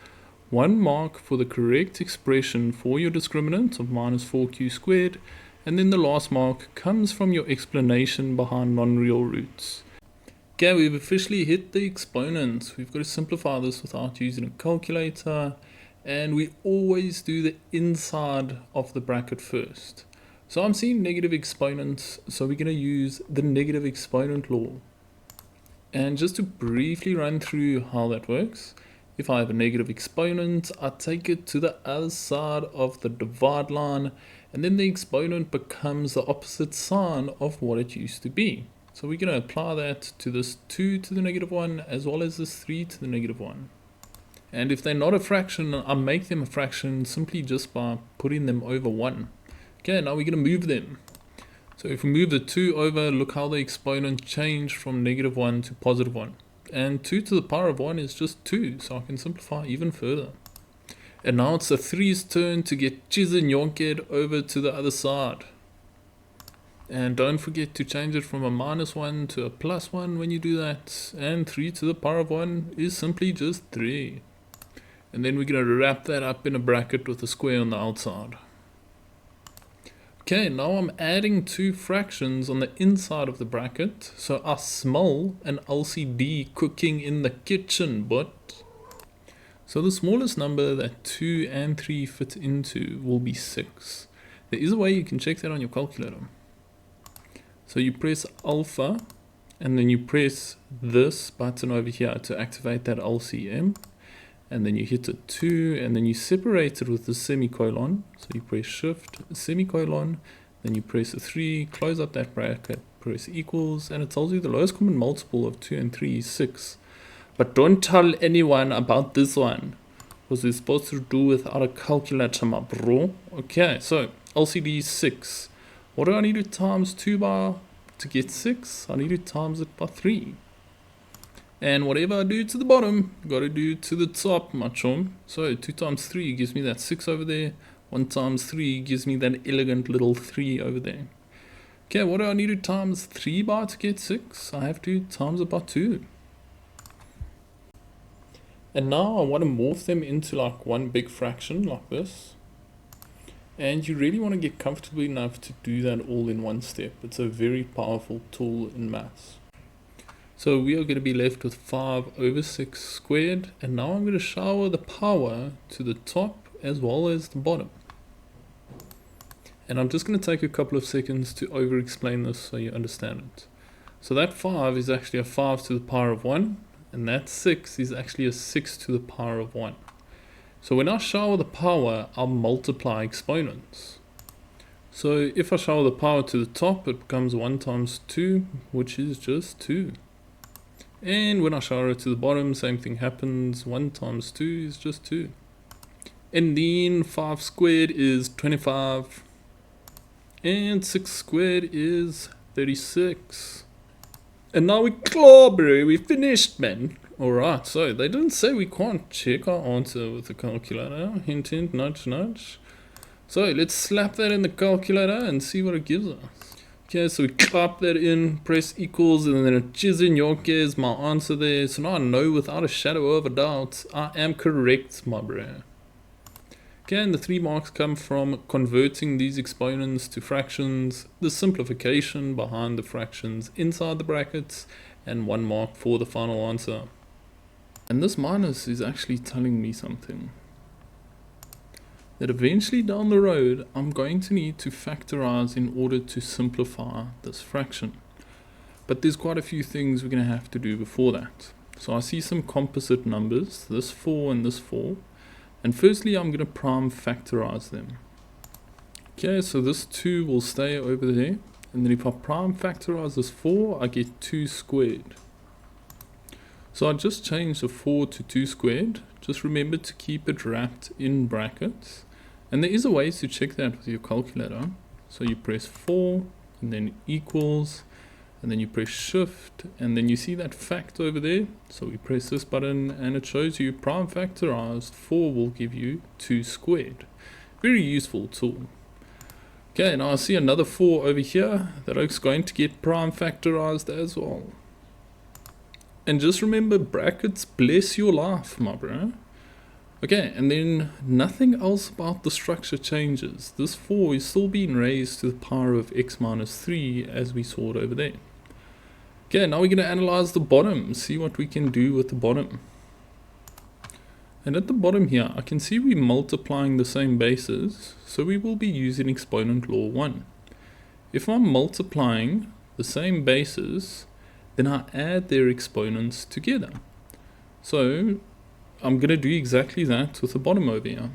1 mark for the correct expression for your discriminant of minus 4q squared, and then the last mark comes from your explanation behind non-real roots. Okay, we've officially hit the exponents. We've got to simplify this without using a calculator, and we always do the inside of the bracket first. So I'm seeing negative exponents, so we're going to use the negative exponent law. And just to briefly run through how that works, if I have a negative exponent, I take it to the other side of the divide line, and then the exponent becomes the opposite sign of what it used to be. So we're going to apply that to this 2 to the negative 1 as well as this 3 to the negative 1. And if they're not a fraction, I make them a fraction simply just by putting them over 1. Okay, now we're going to move them. So if we move the 2 over, look how the exponent changed from negative 1 to positive 1. And 2 to the power of 1 is just 2, so I can simplify even further. And now it's the 3's turn to get chizinyonked over to the other side. And don't forget to change it from a minus 1 to a plus 1 when you do that. And 3 to the power of 1 is simply just 3. And then we're going to wrap that up in a bracket with a square on the outside. Okay, now I'm adding 2 fractions on the inside of the bracket, so I smell an LCD cooking in the kitchen, but... So the smallest number that 2 and 3 fit into will be 6. There is a way you can check that on your calculator. So you press alpha, and then you press this button over here to activate that LCM. and then you hit a 2, and then you separate it with the semicolon. So you press shift, semicolon, then you press a 3, close up that bracket, press equals, and it tells you the lowest common multiple of 2 and 3 is 6. But don't tell anyone about this one, because we're supposed to do without a calculator, my bro. Okay, so LCD is 6. What do I need to times 2 by to get 6? I need to times it by 3. And whatever I do to the bottom, got to do to the top, my chum. So 2 times 3 gives me that 6 over there. 1 times 3 gives me that elegant little 3 over there. Okay, what do I need to times 3 by to get 6? I have to times it by 2. And now I want to morph them into like one big fraction like this. And you really want to get comfortable enough to do that all in one step. It's a very powerful tool in maths. So we are going to be left with 5 over 6 squared. And now I'm going to shower the power to the top as well as the bottom. And I'm just going to take a couple of seconds to over explain this so you understand it. So that 5 is actually a 5 to the power of 1. And that 6 is actually a 6 to the power of 1. So when I shower the power, I'll multiply exponents. So if I shower the power to the top, it becomes 1 times 2, which is just 2. And when I shower it to the bottom, same thing happens. 1 times 2 is just 2. And then 5 squared is 25. And 6 squared is 36. And now we claw, bro. We finished, man. Alright, so they didn't say we can't check our answer with the calculator. Hint, hint, nudge, nudge. So let's slap that in the calculator and see what it gives us. Okay, so we clap that in, press equals, and then it jizz in your case, my answer there. So now I know without a shadow of a doubt, I am correct, my bro. Okay, and the 3 marks come from converting these exponents to fractions, the simplification behind the fractions inside the brackets, and 1 mark for the final answer. And this minus is actually telling me something. That eventually down the road, I'm going to need to factorize in order to simplify this fraction. But there's quite a few things we're going to have to do before that. So I see some composite numbers, this 4 and this 4. And firstly, I'm going to prime factorize them. Okay, so this 2 will stay over there. And then if I prime factorize this 4, I get 2 squared. So I just changed the 4 to 2 squared. Just remember to keep it wrapped in brackets. And there is a way to check that with your calculator. So you press 4 and then equals. And then you press shift, and then you see that fact over there. So we press this button and it shows you prime factorized 4 will give you 2 squared. Very useful tool. Okay, now I see another 4 over here that is going to get prime factorized as well. And just remember, brackets bless your life, my bro. Okay, and then nothing else about the structure changes. This 4 is still being raised to the power of x minus 3 as we saw it over there. Okay, now we're going to analyze the bottom, see what we can do with the bottom. And at the bottom here, I can see we're multiplying the same bases, so we will be using exponent law 1. If I'm multiplying the same bases, then I add their exponents together. So I'm going to do exactly that with the bottom over here.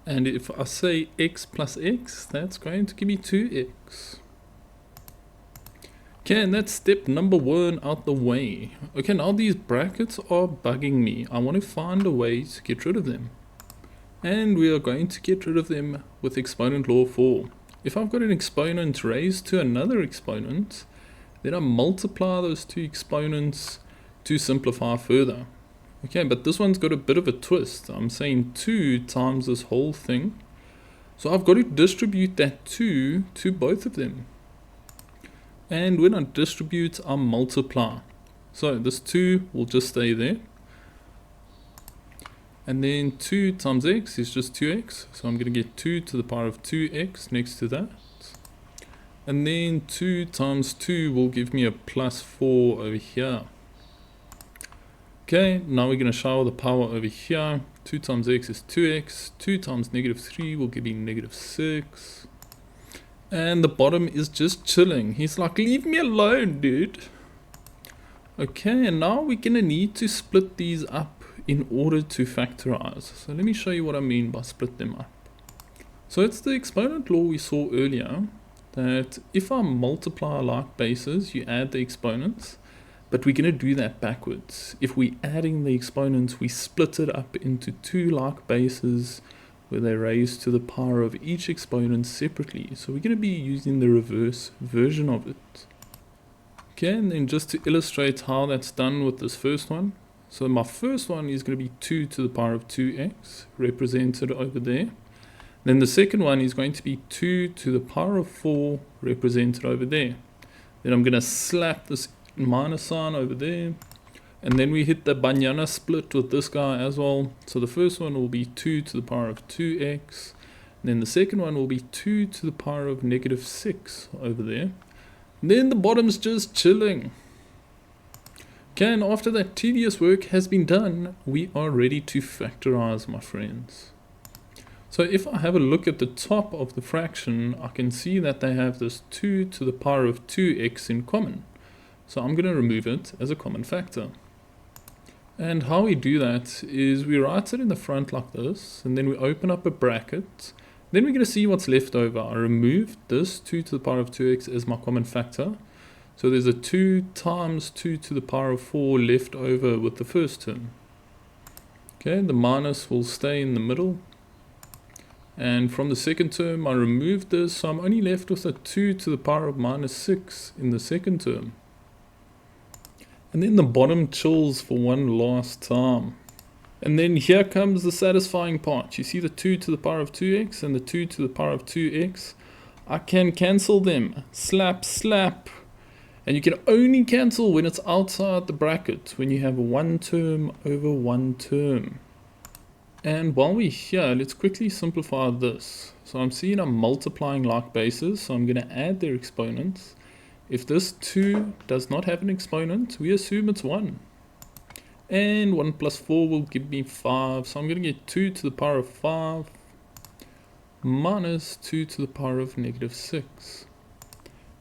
And if I say x plus x, that's going to give me 2x. Okay, and that's step number 1 out the way. Okay, now these brackets are bugging me. I want to find a way to get rid of them. And we are going to get rid of them with exponent law 4. If I've got an exponent raised to another exponent, then I multiply those 2 exponents to simplify further. Okay, but this one's got a bit of a twist. I'm saying 2 times this whole thing. So I've got to distribute that 2 to both of them. And when I distribute, I multiply. So this 2 will just stay there. And then 2 times x is just 2x. So I'm going to get 2 to the power of 2x next to that. And then 2 times 2 will give me a plus 4 over here. Okay, now we're going to shower the power over here. 2 times x is 2x. 2 times negative 3 will give me negative 6. And the bottom is just chilling. He's like, leave me alone, dude. Okay, and now we're going to need to split these up in order to factorize. So let me show you what I mean by split them up. So it's the exponent law we saw earlier, that if I multiply like bases, you add the exponents, but we're going to do that backwards. If we're adding the exponents, we split it up into two like bases where they raise to the power of each exponent separately. So we're going to be using the reverse version of it. Okay, and then just to illustrate how that's done with this first one. So my first one is going to be 2 to the power of 2x, represented over there. Then the second one is going to be 2 to the power of 4, represented over there. Then I'm going to slap this minus sign over there. And then we hit the banana split with this guy as well. So the first one will be 2 to the power of 2x. And then the second one will be 2 to the power of negative 6 over there. And then the bottom's just chilling. Okay, and after that tedious work has been done, we are ready to factorize, my friends. So if I have a look at the top of the fraction, I can see that they have this 2 to the power of 2x in common. So I'm going to remove it as a common factor. And how we do that is we write it in the front like this, and then we open up a bracket. Then we're going to see what's left over. I removed this 2 to the power of 2x as my common factor. So there's a 2 times 2 to the power of 4 left over with the first term. Okay, the minus will stay in the middle. And from the second term, I removed this, so I'm only left with a 2 to the power of minus 6 in the second term. And then the bottom chills for one last time. And then here comes the satisfying part. You see the 2 to the power of 2x and the 2 to the power of 2x. I can cancel them. Slap, slap. And you can only cancel when it's outside the bracket, when you have one term over one term. And while we're here, let's quickly simplify this. So I'm seeing I'm multiplying like bases, so I'm going to add their exponents. If this 2 does not have an exponent, we assume it's 1. And 1 plus 4 will give me 5. So I'm going to get 2 to the power of 5 minus 2 to the power of negative 6.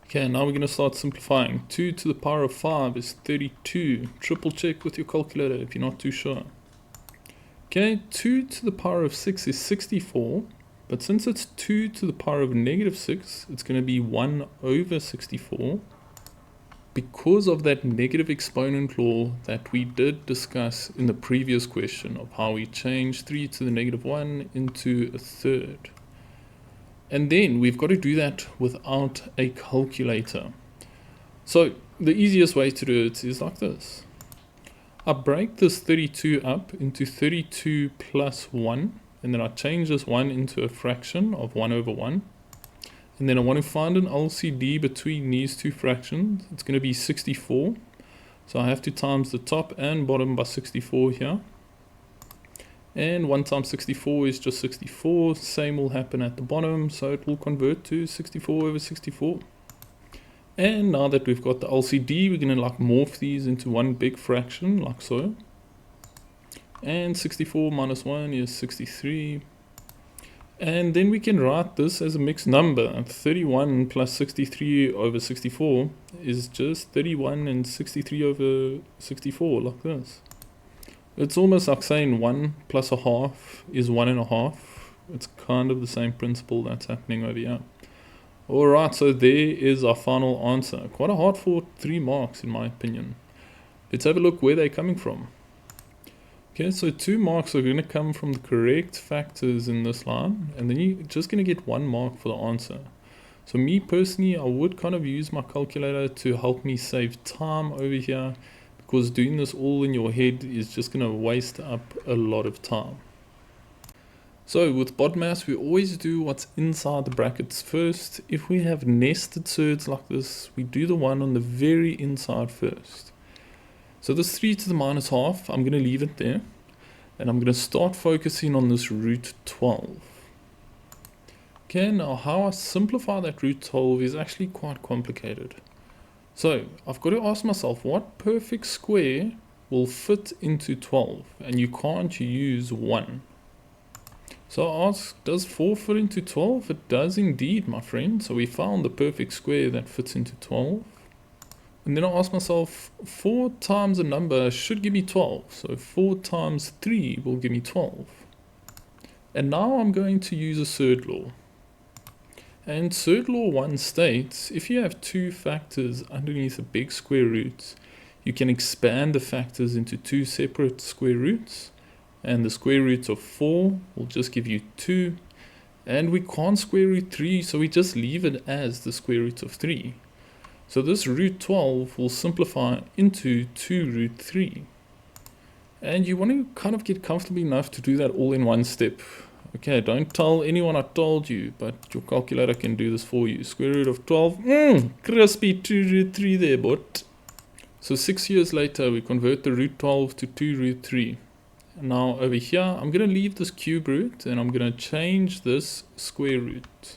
Okay, now we're going to start simplifying. 2 to the power of 5 is 32. Triple check with your calculator if you're not too sure. Okay, 2 to the power of 6 is 64. But since it's 2 to the power of negative 6, it's going to be 1 over 64. Because of that negative exponent law that we did discuss in the previous question of how we change 3 to the negative 1 into a third. And then we've got to do that without a calculator. So the easiest way to do it is like this. I break this 32 up into 32 plus 1. And then I change this 1 into a fraction of 1 over 1. And then I want to find an LCD between these two fractions. It's going to be 64. So I have to times the top and bottom by 64 here. And 1 times 64 is just 64. Same will happen at the bottom. So it will convert to 64 over 64. And now that we've got the LCD, we're going to like morph these into one big fraction like so. And 64 minus 1 is 63. And then we can write this as a mixed number. 31 plus 63 over 64 is just 31 and 63 over 64, like this. It's almost like saying 1 plus a half is 1 and a half. It's kind of the same principle that's happening over here. Alright, so there is our final answer. Quite a hard for 3 marks in my opinion. Let's have a look where they're coming from. Okay, so 2 marks are going to come from the correct factors in this line, and then you're just going to get 1 mark for the answer. So me personally, I would kind of use my calculator to help me save time over here, because doing this all in your head is just going to waste up a lot of time. So with BODMAS, we always do what's inside the brackets first. If we have nested surds like this, we do the one on the very inside first. So this 3 to the minus half, I'm going to leave it there. And I'm going to start focusing on this root 12. Okay, now how I simplify that root 12 is actually quite complicated. So I've got to ask myself, what perfect square will fit into 12? And you can't use 1. So I ask, does 4 fit into 12? It does indeed, my friend. So we found the perfect square that fits into 12. And then I ask myself, 4 times a number should give me 12. So 4 times 3 will give me 12. And now I'm going to use a Surd law. And Surd law 1 states, if you have 2 factors underneath a big square root, you can expand the factors into 2 separate square roots. And the square root of 4 will just give you 2. And we can't square root 3, so we just leave it as the square root of 3. So this root 12 will simplify into 2 root 3. And you want to kind of get comfortable enough to do that all in one step. Okay, don't tell anyone I told you, but your calculator can do this for you. Square root of 12, crispy 2 root 3 there, but. So 6 years later, we convert the root 12 to 2 root 3. And now over here, I'm going to leave this cube root, and I'm going to change this square root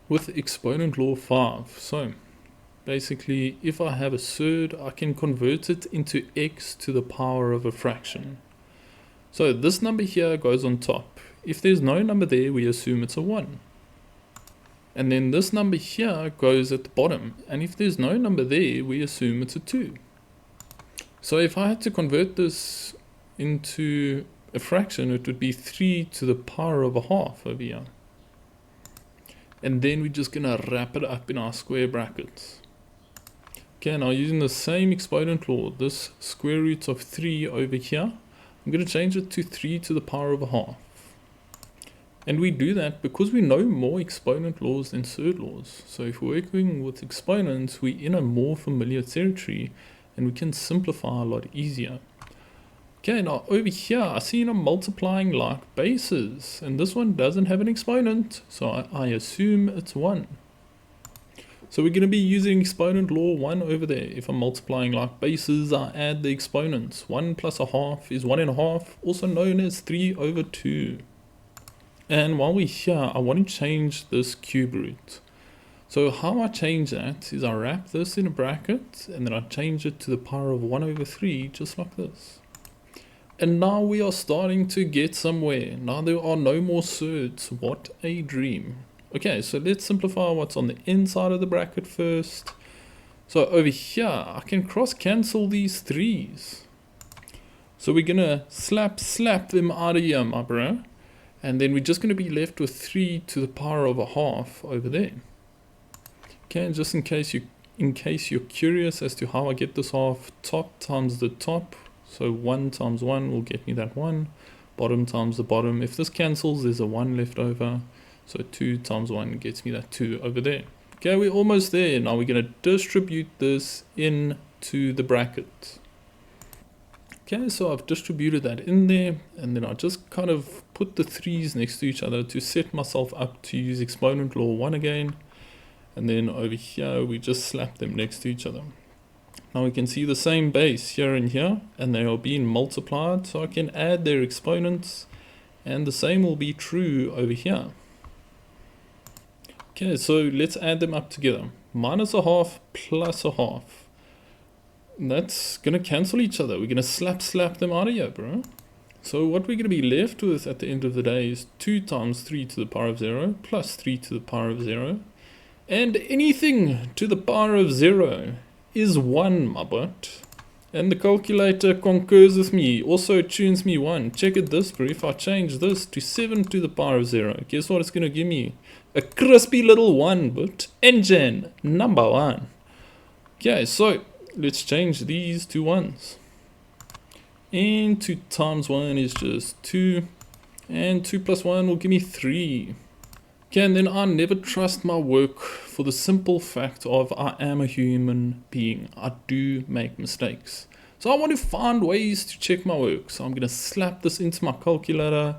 with exponent law 5. So basically, if I have a surd, I can convert it into x to the power of a fraction. So this number here goes on top. If there's no number there, we assume it's a 1. And then this number here goes at the bottom. And if there's no number there, we assume it's a 2. So if I had to convert this into a fraction, it would be 3 to the power of a half over here. And then we're just going to wrap it up in our square brackets. Okay, now using the same exponent law, this square root of 3 over here, I'm going to change it to 3 to the power of a half. And we do that because we know more exponent laws than surd laws. So if we're working with exponents, we're in a more familiar territory and we can simplify a lot easier. Okay, now over here, I see I'm multiplying like bases, and this one doesn't have an exponent, so I assume it's 1. So we're going to be using exponent law 1 over there. If I'm multiplying like bases, I add the exponents. 1 plus a half is 1 1/2, also known as 3 over 2. And while we're here, I want to change this cube root. So how I change that is I wrap this in a bracket, and then I change it to the power of 1 over 3, just like this. And now we are starting to get somewhere. Now there are no more surds. What a dream. Okay, so let's simplify what's on the inside of the bracket first. So over here, I can cross cancel these 3's. So we're going to slap them out of here, my bro. And then we're just going to be left with 3 to the power of a half over there. Okay, and just in case you're curious as to how I get this half, top times the top. So 1 times 1 will get me that 1. Bottom times the bottom. If this cancels, there's a 1 left over. So 2 times 1 gets me that 2 over there. Okay, we're almost there. Now we're going to distribute this into the bracket. Okay, so I've distributed that in there. And then I just kind of put the 3's next to each other to set myself up to use exponent law 1 again. And then over here, we just slap them next to each other. Now we can see the same base here and here, and they are being multiplied, so I can add their exponents, and the same will be true over here. Okay, so let's add them up together. Minus a half plus a half. And that's going to cancel each other. We're going to slap them out of here, bro. So what we're going to be left with at the end of the day is 2 times 3 to the power of 0 plus 3 to the power of 0. And anything to the power of 0 is 1, my butt. And the calculator concurs with me, also tunes me 1. Check it this, bro. If I change this to 7 to the power of 0, guess what it's going to give me? A crispy little 1, but engine number 1. Okay, so let's change these to 1's. And 2 times 1 is just 2. And 2 plus 1 will give me 3. Okay, and then I never trust my work for the simple fact of I am a human being. I do make mistakes. So I want to find ways to check my work. So I'm going to slap this into my calculator,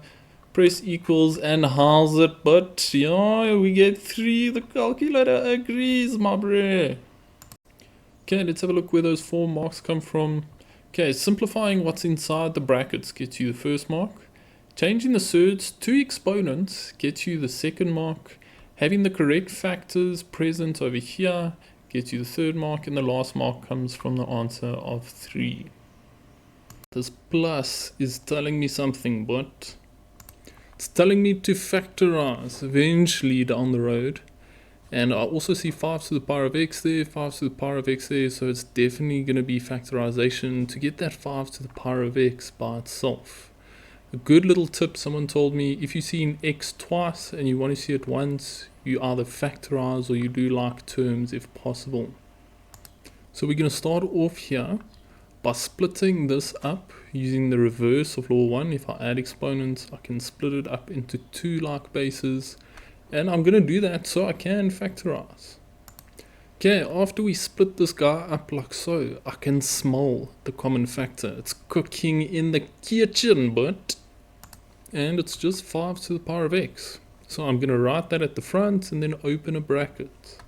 press equals, and how's it? But yeah, we get 3. The calculator agrees, my bruh. Okay, let's have a look where those 4 marks come from. Okay, simplifying what's inside the brackets gets you the first mark. Changing the surds to exponents gets you the second mark. Having the correct factors present over here gets you the third mark. And the last mark comes from the answer of 3. This plus is telling me something, but it's telling me to factorize eventually down the road. And I also see 5 to the power of x there, 5 to the power of x there, so it's definitely going to be factorization to get that 5 to the power of x by itself. A good little tip someone told me, if you see an x twice and you want to see it once, you either factorize or you do like terms if possible. So we're going to start off here by splitting this up using the reverse of law 1. If I add exponents, I can split it up into 2 like bases. And I'm going to do that so I can factorize. Okay, after we split this guy up like so, I can smell the common factor. It's cooking in the kitchen, but... And it's just 5 to the power of x. So I'm going to write that at the front and then open a bracket.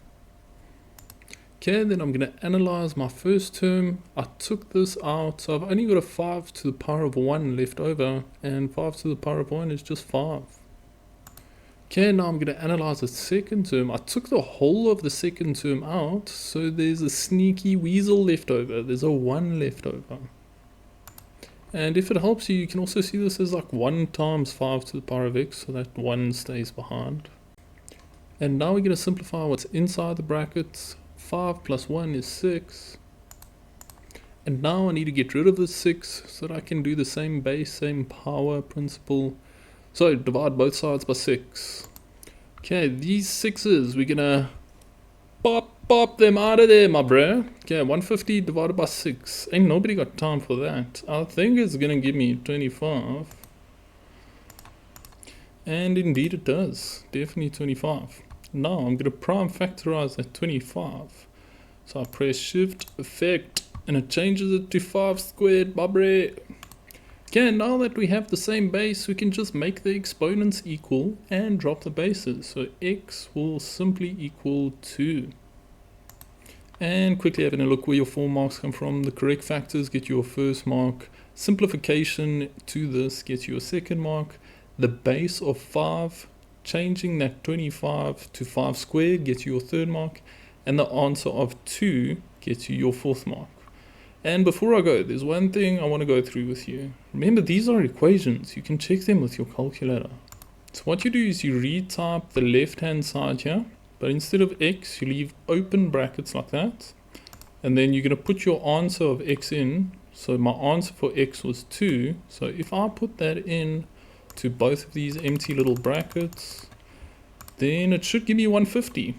Okay, then I'm going to analyze my first term. I took this out, so I've only got a 5 to the power of 1 left over. And 5 to the power of 1 is just 5. Okay, now I'm going to analyze the second term. I took the whole of the second term out, so there's a sneaky weasel left over. There's a 1 left over. And if it helps you, you can also see this as like 1 times 5 to the power of x, so that 1 stays behind. And now we're going to simplify what's inside the brackets. 5 plus 1 is 6. And now I need to get rid of the 6 so that I can do the same base, same power principle. So divide both sides by 6. Okay, these 6's, we're gonna pop them out of there, my bro. Okay, 150 divided by 6. Ain't nobody got time for that. I think it's gonna give me 25. And indeed it does. Definitely 25. Now I'm gonna prime factorize that 25. So I press shift effect and it changes it to 5 squared, my bro. Okay, now that we have the same base, we can just make the exponents equal and drop the bases. So x will simply equal 2. And quickly having a look where your 4 marks come from. The correct factors get you a first mark. Simplification to this gets you a second mark. The base of 5, changing that 25 to 5 squared gets you your third mark. And the answer of 2 gets you your fourth mark. And before I go, there's one thing I want to go through with you. Remember, these are equations. You can check them with your calculator. So what you do is you retype the left-hand side here, but instead of x, you leave open brackets like that. And then you're going to put your answer of x in. So my answer for x was 2. So if I put that in to both of these empty little brackets, then it should give me 150.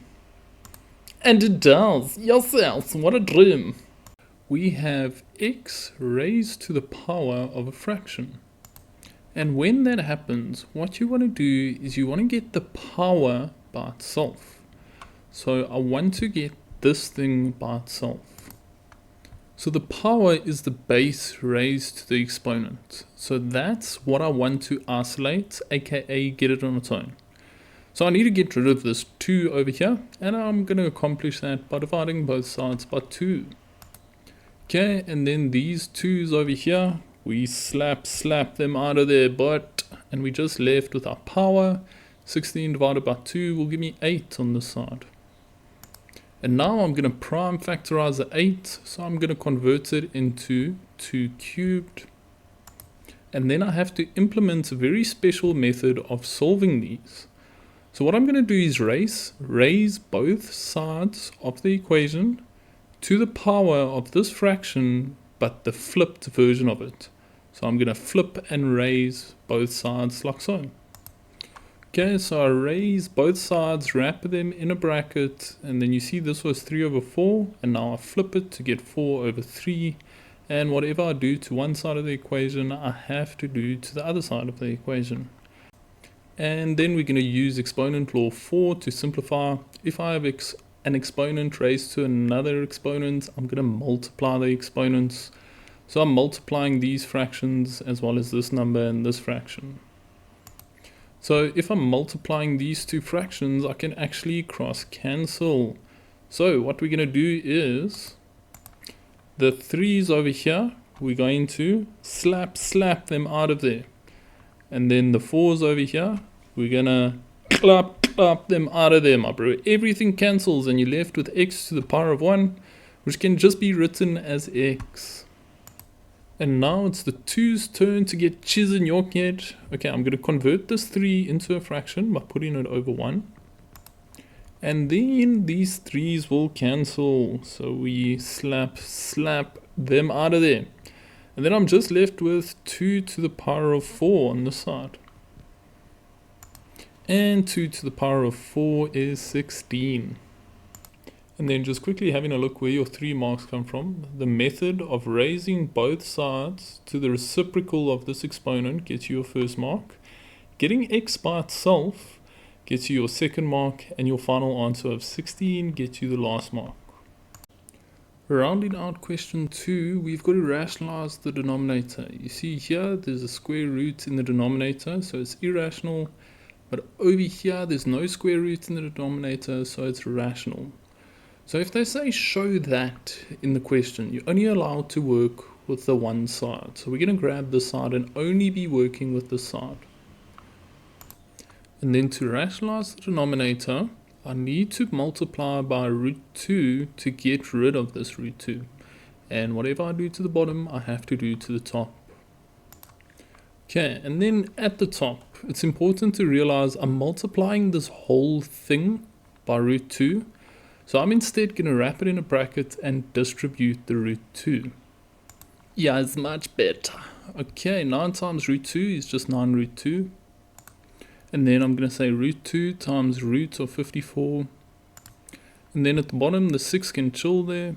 And it does. Yourself, what a dream. We have x raised to the power of a fraction. And when that happens, what you want to do is you want to get the power by itself. So I want to get this thing by itself. So the power is the base raised to the exponent. So that's what I want to isolate, aka get it on its own. So I need to get rid of this 2 over here, and I'm going to accomplish that by dividing both sides by 2. Okay, and then these 2's over here, we slap them out of their butt, and we just left with our power. 16 divided by 2 will give me 8 on this side. And now I'm going to prime factorize the 8, so I'm going to convert it into 2 cubed. And then I have to implement a very special method of solving these. So what I'm going to do is raise both sides of the equation to the power of this fraction, but the flipped version of it. So I'm going to flip and raise both sides like so. Okay, so I raise both sides, wrap them in a bracket, and then you see this was 3 over 4, and now I flip it to get 4 over 3, and whatever I do to one side of the equation, I have to do to the other side of the equation. And then we're going to use exponent law 4 to simplify. If I have an exponent raised to another exponent, I'm going to multiply the exponents. So I'm multiplying these fractions as well as this number and this fraction. So if I'm multiplying these two fractions, I can actually cross cancel. So what we're going to do is the 3's over here, we're going to slap them out of there. And then the 4's over here, we're going to clap them out of there, my bro. Everything cancels and you're left with x to the power of 1, which can just be written as x. And now it's the 2's turn to get chiz in your head. Okay, I'm going to convert this 3 into a fraction by putting it over 1. And then these 3's will cancel. So we slap them out of there. And then I'm just left with 2 to the power of 4 on the side. And 2 to the power of 4 is 16. And then just quickly having a look where your 3 marks come from. The method of raising both sides to the reciprocal of this exponent gets you your first mark. Getting x by itself gets you your second mark, and your final answer of 16 gets you the last mark. Rounding out question 2, we've got to rationalize the denominator. You see here there's a square root in the denominator, so it's irrational. But over here there's no square root in the denominator, so it's rational. So if they say show that in the question, you're only allowed to work with the one side. So we're going to grab this side and only be working with this side. And then to rationalize the denominator, I need to multiply by root 2 to get rid of this root 2. And whatever I do to the bottom, I have to do to the top. Okay, and then at the top, it's important to realize I'm multiplying this whole thing by root 2. So I'm instead going to wrap it in a bracket and distribute the root 2. Yeah, it's much better. Okay, 9 times root 2 is just 9 root 2. And then I'm going to say root 2 times root of 54. And then at the bottom, the 6 can chill there.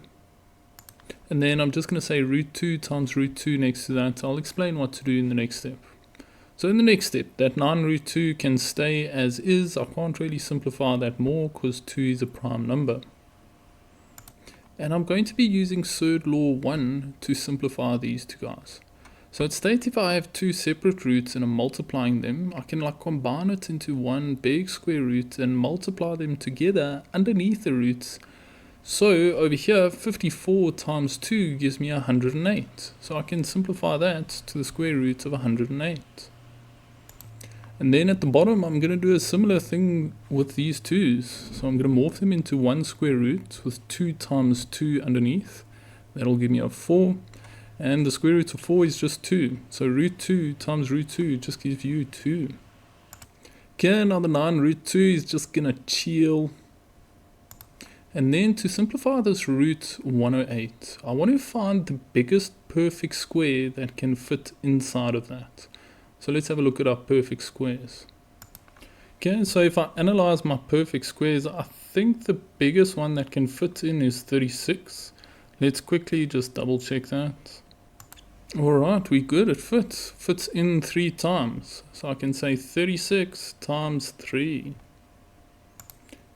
And then I'm just going to say root 2 times root 2 next to that. I'll explain what to do in the next step. So in the next step, that 9 root 2 can stay as is. I can't really simplify that more because 2 is a prime number. And I'm going to be using Surd law 1 to simplify these two guys. So it states if I have two separate roots and I'm multiplying them, I can combine it into one big square root and multiply them together underneath the roots. So over here, 54 times 2 gives me 108. So I can simplify that to the square root of 108. And then at the bottom, I'm going to do a similar thing with these 2's. So I'm going to morph them into one square root with 2 times 2 underneath. That'll give me a 4. And the square root of 4 is just 2. So root 2 times root 2 just gives you 2. Okay, now the 9 root 2 is just going to chill. And then to simplify this root 108, I want to find the biggest perfect square that can fit inside of that. So let's have a look at our perfect squares. Okay, so if I analyze my perfect squares, I think the biggest one that can fit in is 36. Let's quickly just double check that. Alright, we're good, it fits in 3 times. So I can say 36 times 3.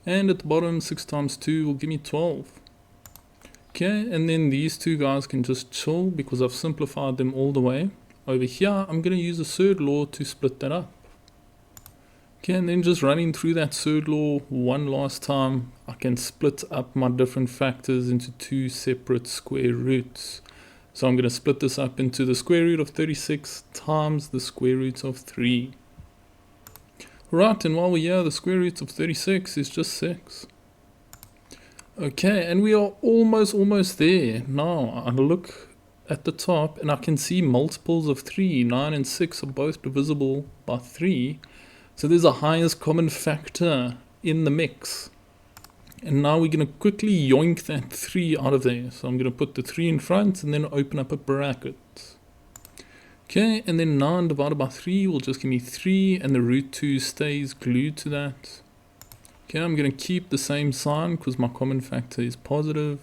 And at the bottom, 6 times 2 will give me 12. Okay, and then these two guys can just chill because I've simplified them all the way. Over here, I'm going to use a Surd law to split that up. Okay, and then just running through that Surd law one last time, I can split up my different factors into 2 separate square roots. So I'm going to split this up into the square root of 36 times the square root of 3. Right, and while we're here, the square root of 36 is just 6. Okay, and we are almost there. Now, I look at the top and I can see multiples of 3. 9 and 6 are both divisible by 3. So there's a highest common factor in the mix. And now we're going to quickly yoink that 3 out of there. So I'm going to put the 3 in front and then open up a bracket. Okay, and then 9 divided by 3 will just give me 3, and the root 2 stays glued to that. Okay, I'm going to keep the same sign because my common factor is positive.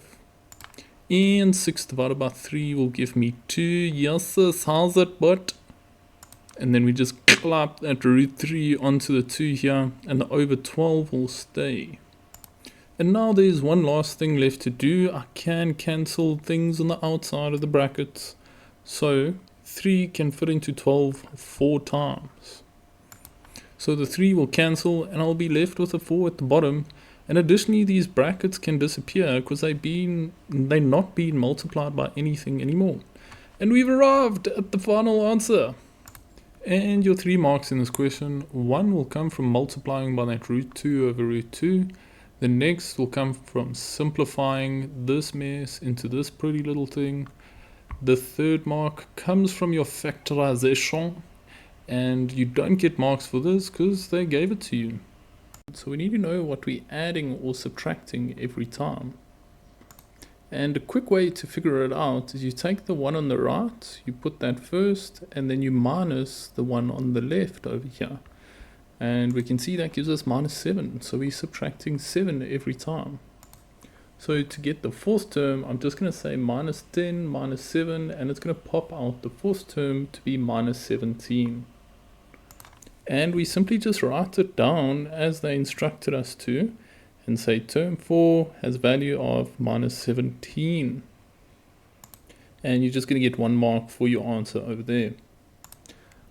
And 6 divided by 3 will give me 2. Yes, sis, how's it, but? And then we just clap that root 3 onto the 2 here, and the over 12 will stay. And now there's one last thing left to do. I can cancel things on the outside of the brackets. So 3 can fit into 12 4 times. So the 3 will cancel and I'll be left with a 4 at the bottom. And additionally, these brackets can disappear because they're not being multiplied by anything anymore. And we've arrived at the final answer. And your 3 marks in this question, 1 will come from multiplying by that root 2 over root 2. The next will come from simplifying this mess into this pretty little thing. The 3rd mark comes from your factorization, and you don't get marks for this because they gave it to you. So we need to know what we're adding or subtracting every time. And a quick way to figure it out is you take the one on the right, you put that first, and then you minus the one on the left over here. And we can see that gives us minus 7. So we're subtracting 7 every time. So to get the fourth term, I'm just going to say minus 10, minus 7, and it's going to pop out the fourth term to be minus 17. And we simply just write it down as they instructed us to, and say term 4 has value of minus 17. And you're just going to get 1 mark for your answer over there.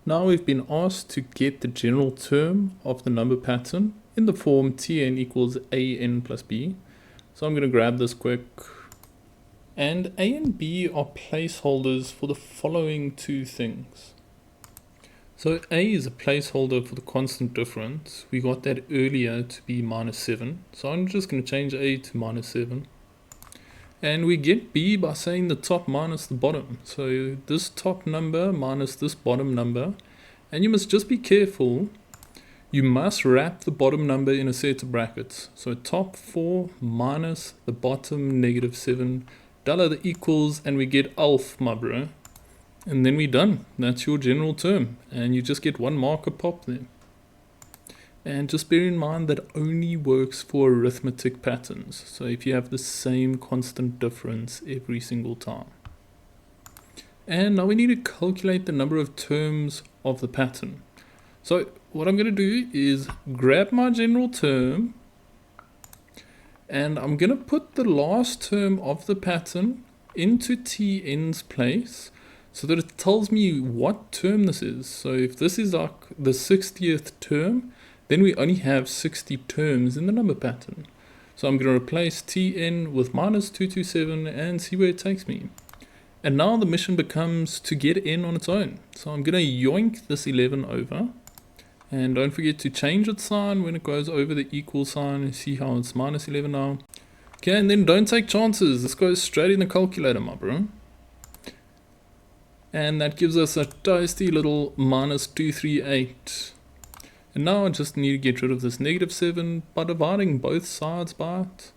Now we've been asked to get the general term of the number pattern in the form Tn equals an plus b. So I'm going to grab this quick. And a and b are placeholders for the following two things. So a is a placeholder for the constant difference. We got that earlier to be minus 7. So I'm just going to change a to minus 7. And we get b by saying the top minus the bottom. So this top number minus this bottom number. And you must just be careful. You must wrap the bottom number in a set of brackets. So top 4 minus the bottom negative 7. Dollar the equals, and we get alf, my bro. And then we're done. That's your general term. And you just get 1 mark a pop there. And just bear in mind that only works for arithmetic patterns. So if you have the same constant difference every single time. And now we need to calculate the number of terms of the pattern. So what I'm going to do is grab my general term. And I'm going to put the last term of the pattern into Tn's place, so that it tells me what term this is. So if this is like the 60th term, then we only have 60 terms in the number pattern. So I'm going to replace Tn with minus 227 and see where it takes me. And now the mission becomes to get n on its own. So I'm going to yoink this 11 over. And don't forget to change its sign when it goes over the equal sign. See how it's minus 11 now. Okay, and then don't take chances. This goes straight in the calculator, my bro. And that gives us a tasty little minus 238. And now I just need to get rid of this negative 7 by dividing both sides by it.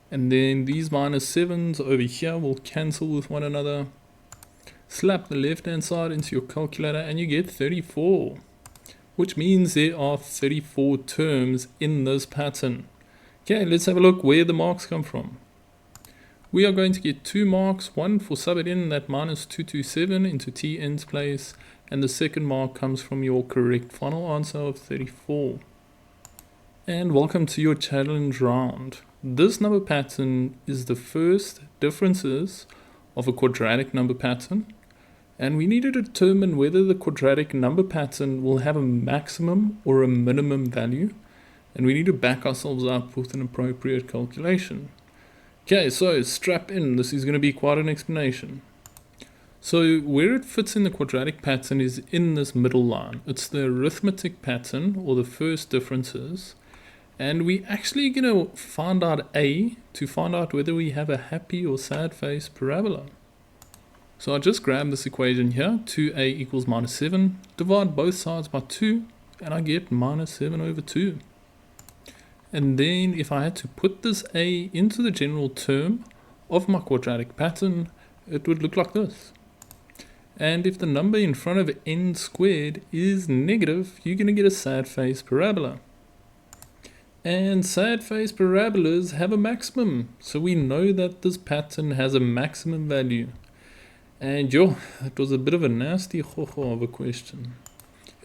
And then these minus 7s over here will cancel with one another. Slap the left hand side into your calculator and you get 34. Which means there are 34 terms in this pattern. Okay, let's have a look where the marks come from. We are going to get 2 marks, one for subbing in that minus 227 into Tn's place, and the second mark comes from your correct final answer of 34. And welcome to your challenge round. This number pattern is the first differences of a quadratic number pattern, and we need to determine whether the quadratic number pattern will have a maximum or a minimum value, and we need to back ourselves up with an appropriate calculation. Okay, so strap in, this is going to be quite an explanation. So where it fits in the quadratic pattern is in this middle line. It's the arithmetic pattern, or the first differences. And we're actually going to find out A to find out whether we have a happy or sad face parabola. So I just grab this equation here, 2a equals minus 7, divide both sides by 2, and I get minus 7 over 2. And then if I had to put this a into the general term of my quadratic pattern, it would look like this. And if the number in front of n squared is negative, you're going to get a sad face parabola. And sad face parabolas have a maximum, so we know that this pattern has a maximum value. And that was a bit of a nasty ho-ho of a question.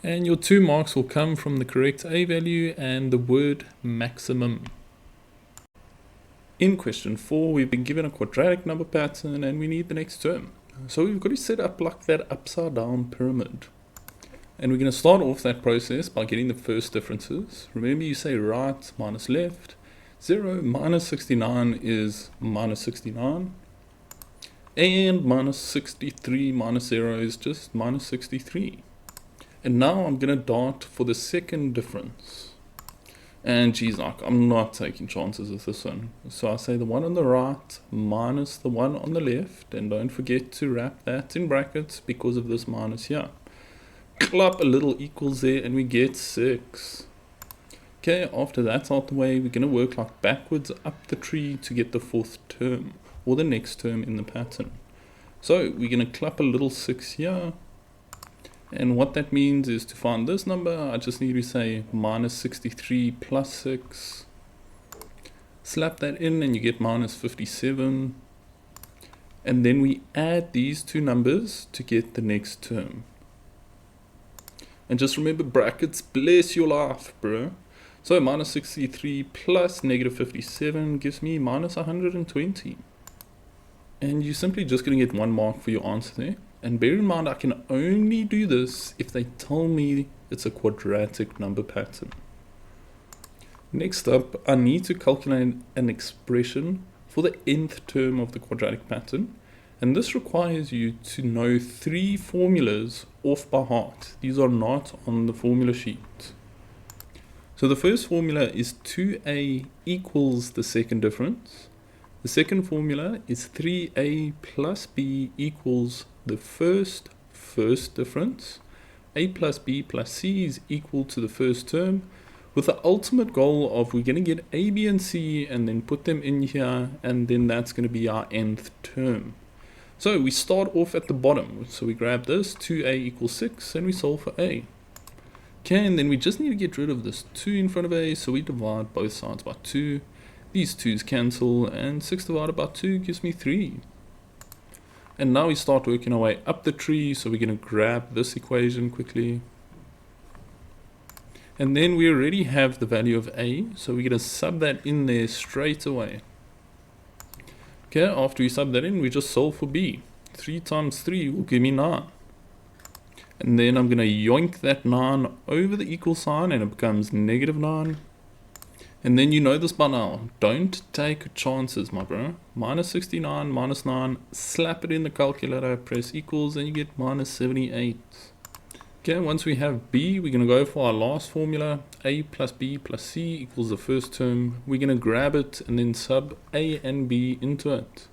And your 2 marks will come from the correct a value and the word maximum. In question 4, we've been given a quadratic number pattern and we need the next term. So we've got to set up like that upside down pyramid. And we're going to start off that process by getting the first differences. Remember, you say right minus left. 0 minus 69 is minus 69. And minus 63 minus 0 is just minus 63. And now I'm going to dart for the second difference. And geez, I'm not taking chances with this one. So I say the one on the right minus the one on the left. And don't forget to wrap that in brackets because of this minus here. Clap a little equals there and we get 6. Okay, after that's out the way, we're going to work like backwards up the tree to get the fourth term, or the next term in the pattern. So we're going to clap a little 6 here, and what that means is to find this number, I just need to say minus 63 plus 6, slap that in and you get minus 57, and then we add these two numbers to get the next term. And just remember brackets, bless your life, bro. So minus 63 plus negative 57 gives me minus 120. And you're simply just going to get 1 mark for your answer there. And bear in mind, I can only do this if they tell me it's a quadratic number pattern. Next up, I need to calculate an expression for the nth term of the quadratic pattern. And this requires you to know 3 formulas off by heart. These are not on the formula sheet. So the first formula is 2a equals the second difference. The second formula is 3a plus b equals the first difference. A plus b plus c is equal to the first term, with the ultimate goal of we're going to get a, b, and c and then put them in here, and then that's going to be our nth term. So we start off at the bottom. So we grab this, 2a equals 6, and we solve for a. Okay, and then we just need to get rid of this 2 in front of a, so we divide both sides by 2. These 2's cancel, and 6 divided by 2 gives me 3. And now we start working our way up the tree, so we're going to grab this equation quickly. And then we already have the value of a, so we're going to sub that in there straight away. Okay, after we sub that in, we just solve for b. 3 times 3 will give me 9. And then I'm going to yoink that 9 over the equal sign and it becomes negative 9. And then you know this by now. Don't take chances, my bro. Minus 69, minus 9. Slap it in the calculator, press equals, and you get minus 78. Okay, once we have b, we're going to go for our last formula. A plus b plus c equals the first term. We're going to grab it and then sub a and b into it.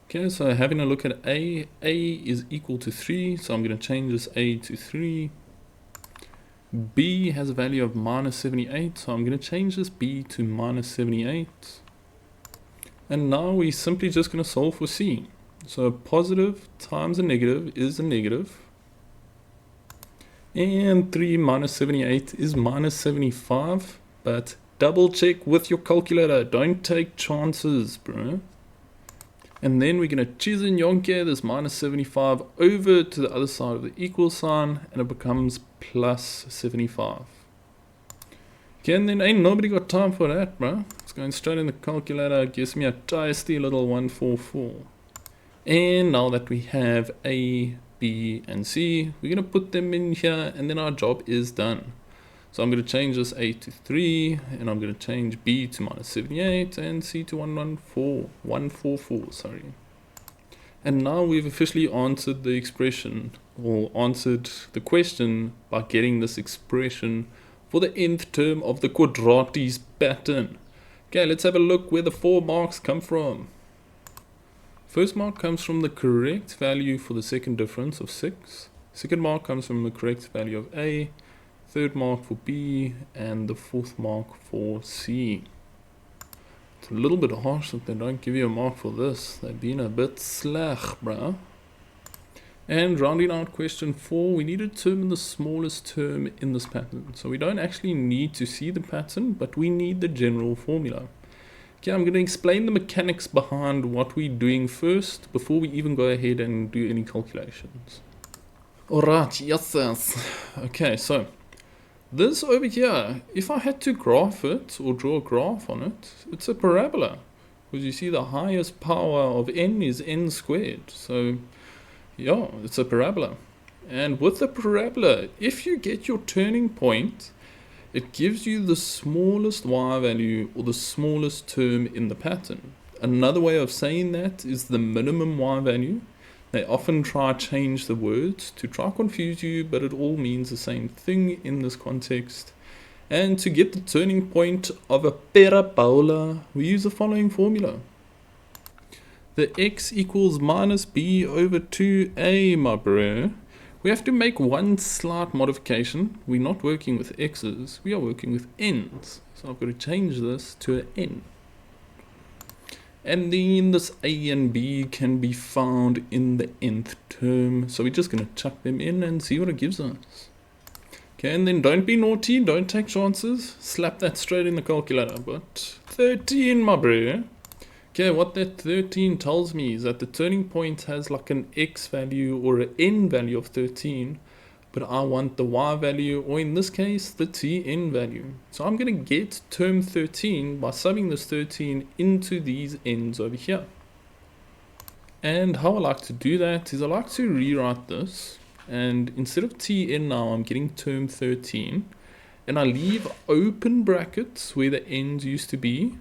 Okay, so having a look at a is equal to 3, so I'm going to change this a to 3. B has a value of minus 78, so I'm going to change this b to minus 78. And now we're simply just going to solve for c. So a positive times a negative is a negative. And 3 minus 78 is minus 75, but double check with your calculator, don't take chances, bro. And then we're going to cheese and yonke this minus 75 over to the other side of the equal sign, and it becomes plus 75. Okay, and then ain't nobody got time for that, bro. It's going straight in the calculator, gives me a tasty little 144. And now that we have a, b, and c, we're going to put them in here, and then our job is done. So I'm going to change this a to 3, and I'm going to change b to minus 78, and c to 144, sorry. And now we've officially answered the expression, or answered the question by getting this expression for the nth term of the quadratic pattern. Okay, let's have a look where the 4 marks come from. First mark comes from the correct value for the second difference of 6. Second mark comes from the correct value of a. Third mark for b, and the 4th mark for c. It's a little bit harsh that they don't give you a mark for this. They've been a bit slag, bruh. And rounding out question 4, we need to determine the smallest term in this pattern. So we don't actually need to see the pattern, but we need the general formula. Okay, I'm going to explain the mechanics behind what we're doing first before we even go ahead and do any calculations. Alright, yes. Okay, so this over here, if I had to graph it or draw a graph on it, it's a parabola. Because you see the highest power of n is n squared. So yeah, it's a parabola. And with the parabola, if you get your turning point, it gives you the smallest y value or the smallest term in the pattern. Another way of saying that is the minimum y value. They often try to change the words to try to confuse you, but it all means the same thing in this context. And to get the turning point of a parabola, we use the following formula. The x equals minus b over 2a, my bro, we have to make one slight modification. We're not working with x's, we are working with n's. So I've got to change this to an n. And then this a and b can be found in the nth term. So we're just going to chuck them in and see what it gives us. Okay, and then don't be naughty, don't take chances. Slap that straight in the calculator. But 13, my bro. Okay, what that 13 tells me is that the turning point has like an x value or an n value of 13. But I want the y value, or in this case, the tn value. So I'm going to get term 13 by subbing this 13 into these n's over here. And how I like to do that is I like to rewrite this. And instead of tn now, I'm getting term 13. And I leave open brackets where the n's used to be.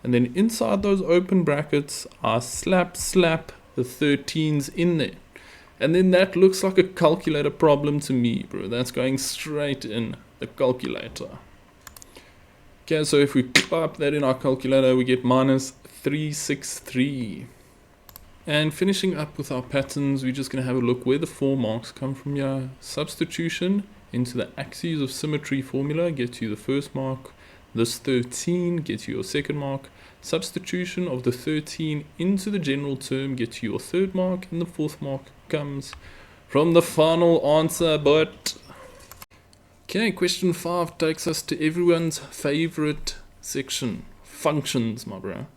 And then inside those open brackets, I slap the 13s in there. And then that looks like a calculator problem to me, bro. That's going straight in the calculator. Okay, so if we type that in our calculator, we get minus 363. And finishing up with our patterns, we're just going to have a look where the 4 marks come from here. Substitution into the axes of symmetry formula gets you the first mark. This 13 gets you your second mark. Substitution of the 13 into the general term gets you your third mark. And the fourth mark comes from the final answer. But okay, question 5 takes us to everyone's favorite section, functions, my bro.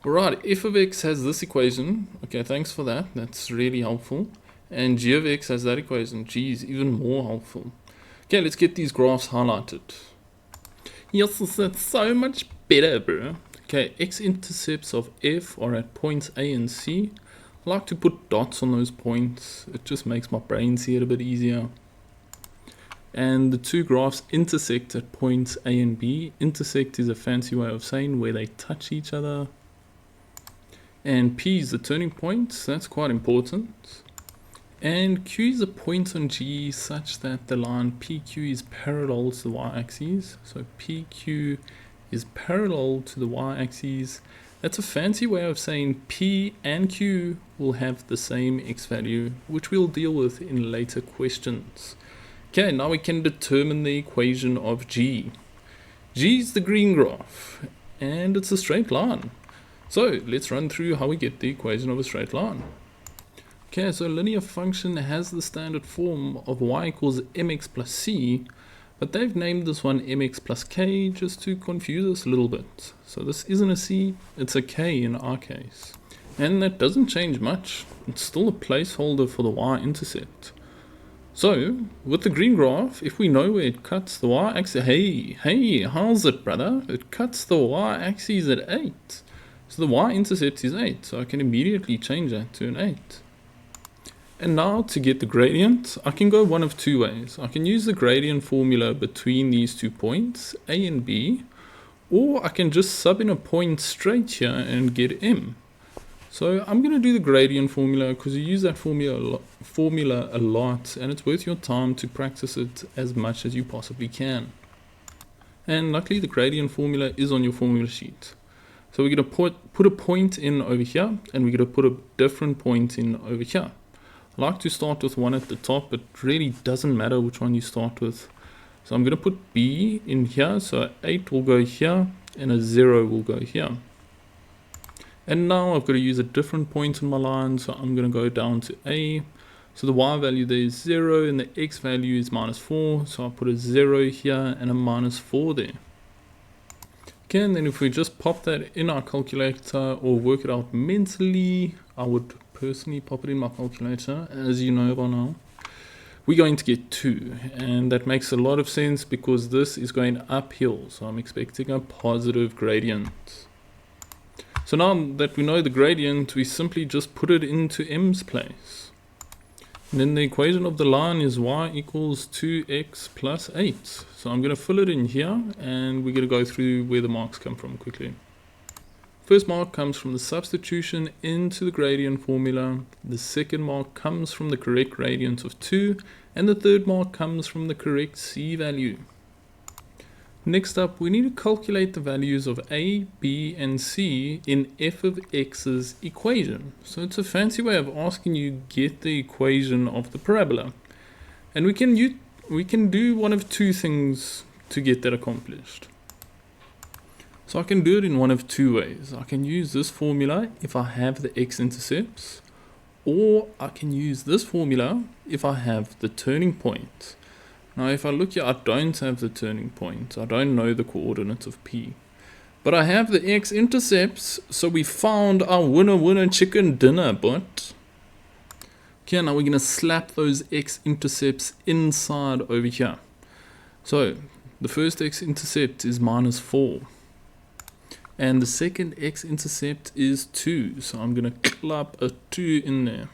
Alright, f of x has this equation. Okay, thanks for that. That's really helpful. And g of x has that equation. G is even more helpful. Okay, let's get these graphs highlighted. Yes, that's so much better, bro. Okay, x-intercepts of f are at points A and C. I like to put dots on those points. It just makes my brain see it a bit easier. And the two graphs intersect at points A and B. Intersect is a fancy way of saying where they touch each other. And P is the turning point. That's quite important. And Q is a point on G such that the line PQ is parallel to the y-axis. So PQ is parallel to the y-axis. That's a fancy way of saying P and Q will have the same x value, which we'll deal with in later questions. Okay, now we can determine the equation of G. G is the green graph, and it's a straight line. So let's run through how we get the equation of a straight line. Okay, so a linear function has the standard form of y equals mx plus c, but they've named this one mx plus k just to confuse us a little bit. So this isn't a c, it's a k in our case. And that doesn't change much. It's still a placeholder for the y-intercept. So, with the green graph, if we know where it cuts the y-axis, hey, how's it, brother? It cuts the y-axis at 8. So the y-intercept is 8, so I can immediately change that to an 8. And now to get the gradient, I can go one of two ways. I can use the gradient formula between these 2 points, A and B, or I can just sub in a point straight here and get M. So I'm going to do the gradient formula because you use that formula a lot and it's worth your time to practice it as much as you possibly can. And luckily the gradient formula is on your formula sheet. So we're going to put a point in over here and we're going to put a different point in over here. I like to start with one at the top. It really doesn't matter which one you start with. So I'm going to put B in here. So 8 will go here and a 0 will go here. And now I've got to use a different point on my line. So I'm going to go down to A. So the y value there is 0 and the x value is minus 4. So I'll put a 0 here and a minus 4 there. Okay, and then if we just pop that in our calculator or work it out mentally, I would personally pop it in my calculator, as you know by now, we're going to get 2. And that makes a lot of sense because this is going uphill. So I'm expecting a positive gradient. So now that we know the gradient, we simply just put it into m's place. And then the equation of the line is y equals 2x plus 8. So I'm going to fill it in here and we're going to go through where the marks come from quickly. First mark comes from the substitution into the gradient formula. The second mark comes from the correct gradient of 2. And the third mark comes from the correct c value. Next up, we need to calculate the values of a, b, and c in f of x's equation. So it's a fancy way of asking you get the equation of the parabola. And we can do one of two things to get that accomplished. So I can do it in one of two ways. I can use this formula if I have the x-intercepts, or I can use this formula if I have the turning point. Now if I look here, I don't have the turning point. I don't know the coordinates of P. But I have the x-intercepts, so we found our winner chicken dinner, but... Okay, now we're going to slap those x-intercepts inside over here. So the first x-intercept is -4. And the second x-intercept is 2. So I'm going to clap a 2 in there.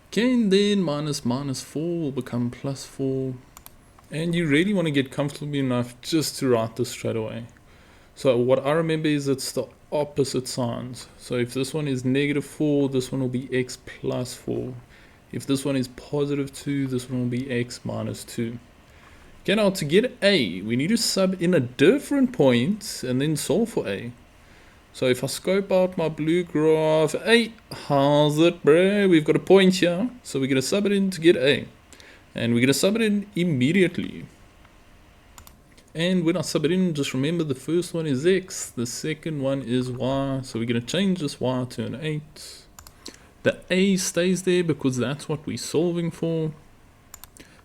Okay, and then -4 will become +4. And you really want to get comfortable enough just to write this straight away. So what I remember is it's the opposite signs. So if this one is -4, this one will be x plus 4. If this one is +2, this one will be x minus 2. Okay, now to get a, we need to sub in a different point and then solve for a. So if I scope out my blue graph, hey, how's it, bro? We've got a point here. So we're going to sub it in to get a. And we're going to sub it in immediately. And when I sub it in, just remember the first one is x, the second one is y. So we're going to change this y to an 8. The a stays there because that's what we're solving for.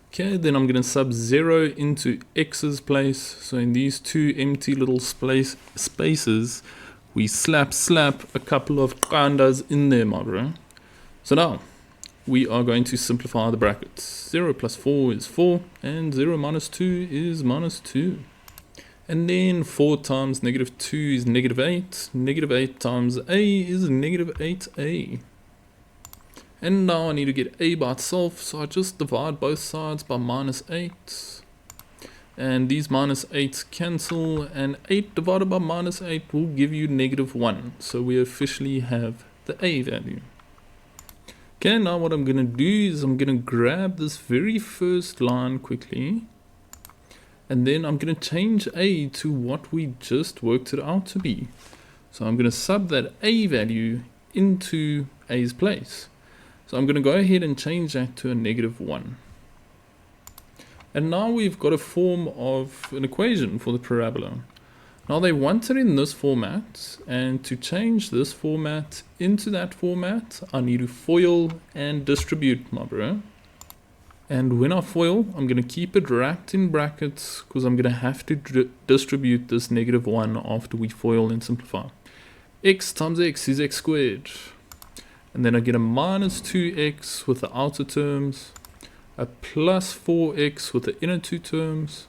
Okay, then I'm going to sub 0 into x's place. So in these two empty little spaces, we slap a couple of kandas in there, my bro. So now, we are going to simplify the brackets. 0 plus 4 is 4, and 0 minus 2 is -2. And then 4 times -2 is -8. -8 times a is -8a. And now I need to get a by itself, so I just divide both sides by -8. And these -8s cancel, and 8 divided by -8 will give you -1. So we officially have the a value. Okay, now what I'm going to do is I'm going to grab this very first line quickly. And then I'm going to change a to what we just worked it out to be. So I'm going to sub that a value into a's place. So I'm going to go ahead and change that to a -1. And now we've got a form of an equation for the parabola. Now they want it in this format, and to change this format into that format, I need to FOIL and distribute, my bro. And when I FOIL, I'm going to keep it wrapped in brackets because I'm going to have to distribute this -1 after we FOIL and simplify. X times x is x squared. And then I get a -2x with the outer terms, a plus 4x with the inner two terms,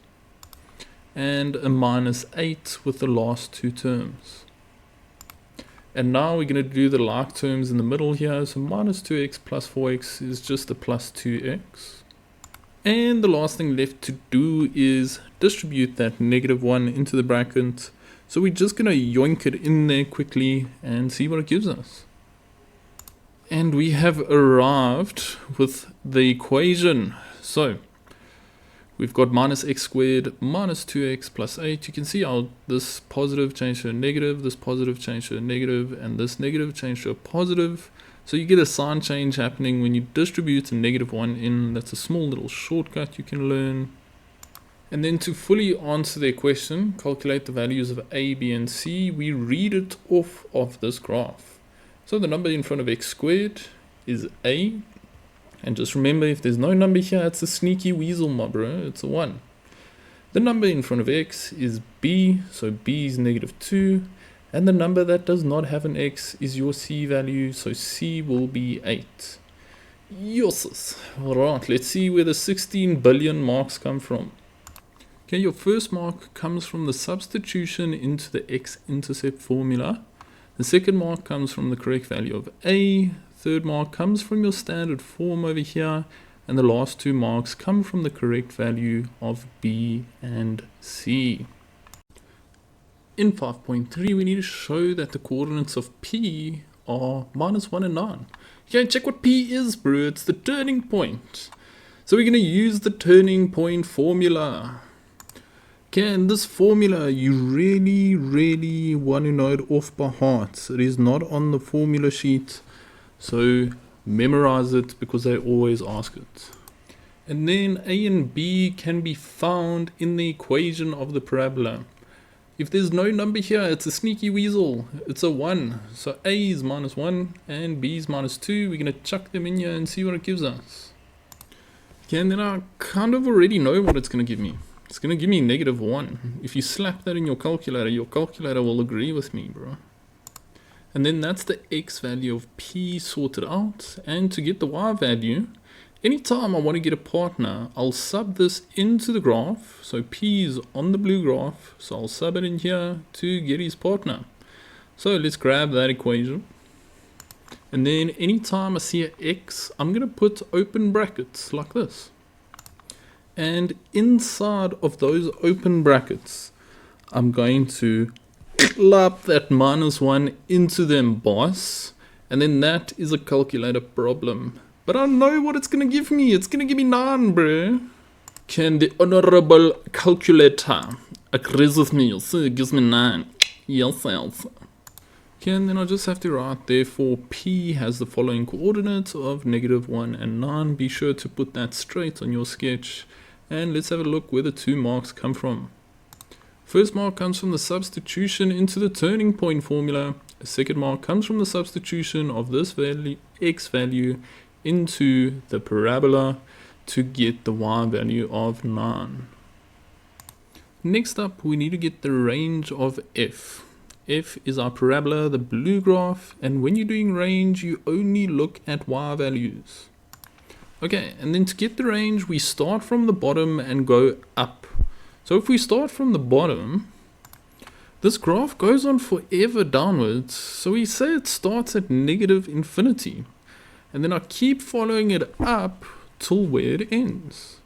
and a -8 with the last two terms. And now we're going to do the like terms in the middle here. So -2x plus 4x is just a plus 2x. And the last thing left to do is distribute that -1 into the bracket. So we're just going to yoink it in there quickly and see what it gives us. And we have arrived with the equation. So we've got -x squared minus 2x plus 8. You can see how this positive changed to a negative, this positive changed to a negative, and this negative changed to a positive. So you get a sign change happening when you distribute a -1 in. That's a small little shortcut you can learn. And then to fully answer the question, calculate the values of a, b, and c, we read it off of this graph. So the number in front of x squared is a. And just remember, if there's no number here, it's a sneaky weasel, my bro. It's a 1. The number in front of x is b. So b is -2. And the number that does not have an x is your c value. So c will be 8. Yosses. Alright, let's see where the 16 billion marks come from. Okay, your first mark comes from the substitution into the x-intercept formula. The second mark comes from the correct value of a. Third mark comes from your standard form over here. And the last 2 marks come from the correct value of b and c. In 5.3, we need to show that the coordinates of p are -1 and 9. Okay, check what p is, bro. It's the turning point. So we're going to use the turning point formula. Okay, and this formula, you really want to know it off by heart. It is not on the formula sheet, so memorize it because they always ask it. And then a and b can be found in the equation of the parabola. If there's no number here, it's a sneaky weasel. It's a 1. So a is minus 1 and b is minus 2. We're going to chuck them in here and see what it gives us. Okay, and then I kind of already know what it's going to give me. It's going to give me negative 1. If you slap that in your calculator will agree with me, bro. And then that's the x value of p sorted out. And to get the y value, anytime I want to get a partner, I'll sub this into the graph. So p is on the blue graph, so I'll sub it in here to get his partner. So let's grab that equation. And then anytime I see an x, I'm going to put open brackets like this. And inside of those open brackets, I'm going to club that minus 1 into them, boss. And then that is a calculator problem. But I know what it's going to give me. It's going to give me 9, bro. Can the honorable calculator agrees with me? So it gives me 9. Yes, yes. Okay, and then I just have to write, therefore, p has the following coordinates of negative 1 and 9. Be sure to put that straight on your sketch. And let's have a look where the 2 marks come from. First mark comes from the substitution into the turning point formula. The second mark comes from the substitution of this value, x value, into the parabola to get the y value of 9. Next up, we need to get the range of f. F is our parabola, the blue graph, and when you're doing range, you only look at y values. Okay, and then to get the range, we start from the bottom and go up. So if we start from the bottom, this graph goes on forever downwards. So we say it starts at negative infinity. And then I keep following it up till where it ends.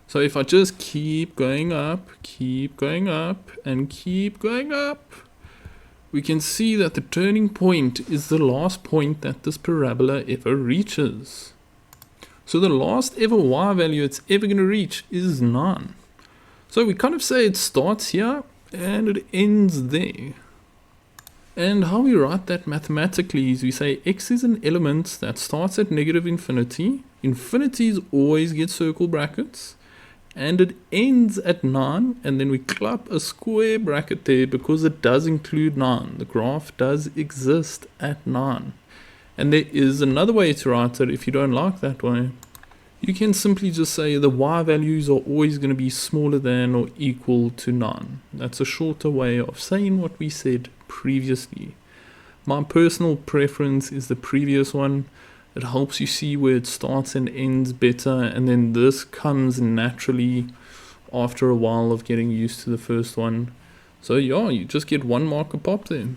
So if I just keep going up, and keep going up, we can see that the turning point is the last point that this parabola ever reaches. So the last ever y value it's ever going to reach is 9. So we kind of say it starts here and it ends there. And how we write that mathematically is we say x is an element that starts at negative infinity. Infinities always get circle brackets. And it ends at 9. And then we clap a square bracket there because it does include 9. The graph does exist at 9. And there is another way to write it if you don't like that way. You can simply just say the y values are always going to be smaller than or equal to 9. That's a shorter way of saying what we said previously. My personal preference is the previous one. It helps you see where it starts and ends better, and then this comes naturally after a while of getting used to the first one. So yeah, you just get 1 mark a pop there.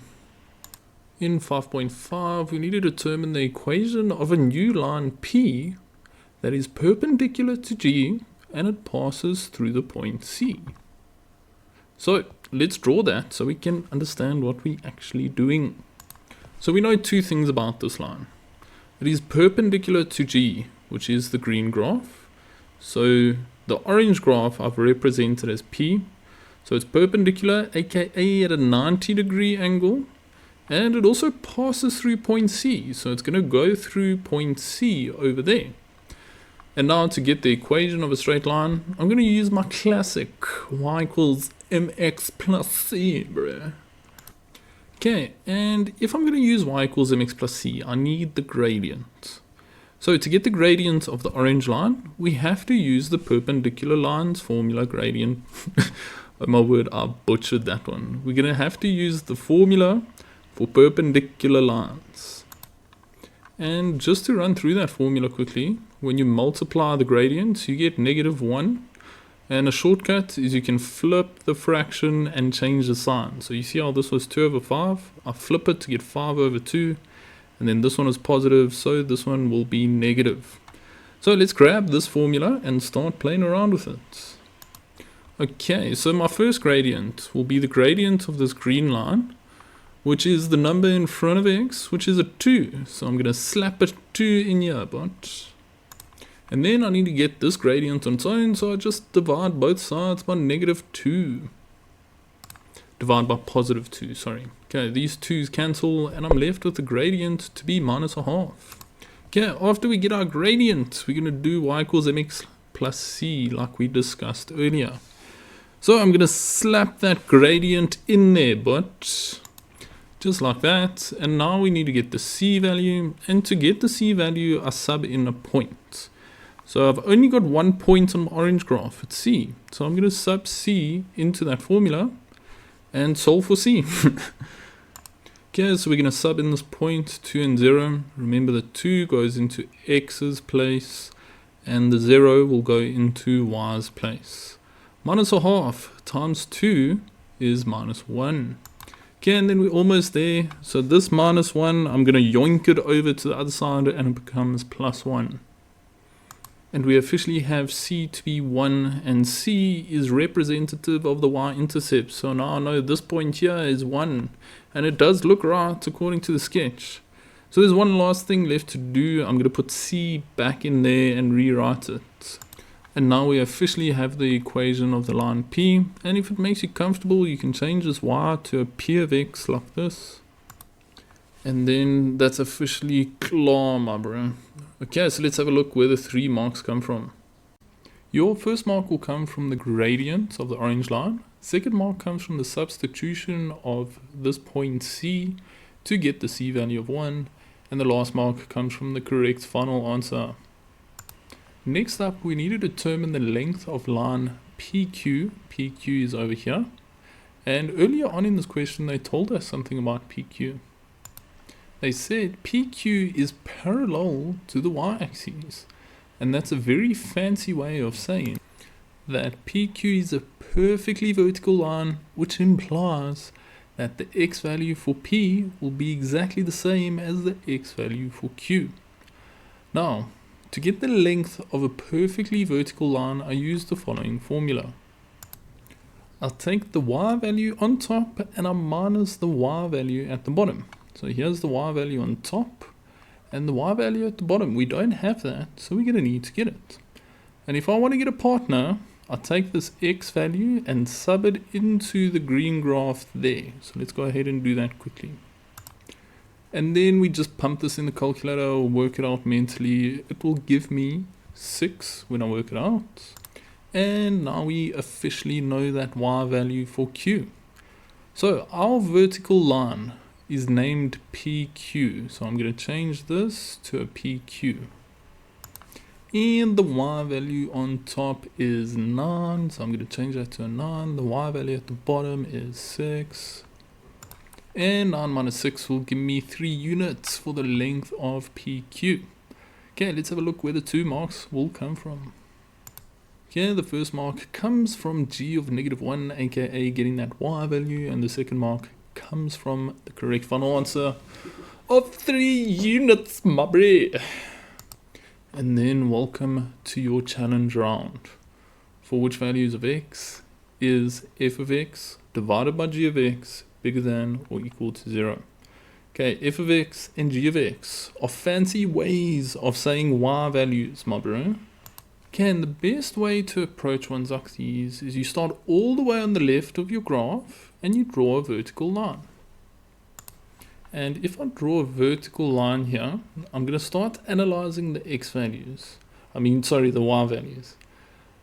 In 5.5, we need to determine the equation of a new line P that is perpendicular to G and it passes through the point C. So let's draw that so we can understand what we're actually doing. So we know 2 things about this line. It is perpendicular to G, which is the green graph. So the orange graph I've represented as P. So it's perpendicular, aka at a 90-degree angle. And it also passes through point C, so it's going to go through point C over there. And now to get the equation of a straight line, I'm going to use my classic y equals mx plus c, bruh. Okay, and if I'm going to use y equals mx plus c, I need the gradient. So to get the gradient of the orange line, we have to use the perpendicular lines formula gradient. Oh my word, I butchered that one. We're going to have to use the formula for perpendicular lines. And just to run through that formula quickly, when you multiply the gradients, you get negative 1. And a shortcut is you can flip the fraction and change the sign. So you see how this was 2 over 5? I flip it to get 5 over 2. And then this one is positive, so this one will be negative. So let's grab this formula and start playing around with it. Okay, so my first gradient will be the gradient of this green line, which is the number in front of x, which is a 2. So I'm going to slap a 2 in here, but... And then I need to get this gradient on its own, so I just divide both sides by negative 2. Divide by positive 2, sorry. Okay, these 2's cancel, and I'm left with the gradient to be minus a half. Okay, after we get our gradient, we're going to do y equals mx plus c like we discussed earlier. So I'm going to slap that gradient in there, but just like that. And now we need to get the c value. And to get the c value, I sub in a point. So I've only got 1 point on my orange graph, it's c. So I'm going to sub c into that formula and solve for c. Okay, so we're going to sub in this point, 2 and 0. Remember the 2 goes into x's place, and the 0 will go into y's place. Minus a half times 2 is minus 1. Okay, and then we're almost there. So this minus 1, I'm going to yoink it over to the other side, and it becomes plus 1. And we officially have c to be 1, and c is representative of the y-intercept. So now I know this point here is 1, and it does look right according to the sketch. So there's one last thing left to do. I'm going to put c back in there and rewrite it. And now we officially have the equation of the line p. And if it makes you comfortable, you can change this y to a p of x like this. And then that's officially klar, my bro. Okay, so let's have a look where the 3 marks come from. Your first mark will come from the gradient of the orange line. Second mark comes from the substitution of this point c to get the c value of 1. And the last mark comes from the correct final answer. Next up, we need to determine the length of line PQ. PQ is over here. And earlier on in this question, they told us something about PQ. They said PQ is parallel to the y-axis. And that's a very fancy way of saying that PQ is a perfectly vertical line, which implies that the x value for P will be exactly the same as the x value for Q. Now, to get the length of a perfectly vertical line, I use the following formula. I'll take the y value on top and I minus the y value at the bottom. So here's the y value on top and the y value at the bottom. We don't have that, so we're going to need to get it. And if I want to get a partner, I take this x value and sub it into the green graph there. So let's go ahead and do that quickly. And then we just pump this in the calculator or work it out mentally. It will give me 6 when I work it out. And now we officially know that y value for Q. So our vertical line is named PQ. So I'm going to change this to a PQ. And the y value on top is 9. So I'm going to change that to a 9. The y value at the bottom is 6. And 9 minus 6 will give me 3 units for the length of PQ. Okay, let's have a look where the 2 marks will come from. Okay, the first mark comes from g of -1, aka getting that y value, and the second mark comes from the correct final answer of 3 units, my bro. And then welcome to your challenge round, for which values of x is f of x divided by g of x bigger than or equal to 0. Okay, f of x and g of x are fancy ways of saying y values, my bro. Okay, and the best way to approach ones like these is you start all the way on the left of your graph and you draw a vertical line. And if I draw a vertical line here, I'm going to start analyzing the x values. The y values.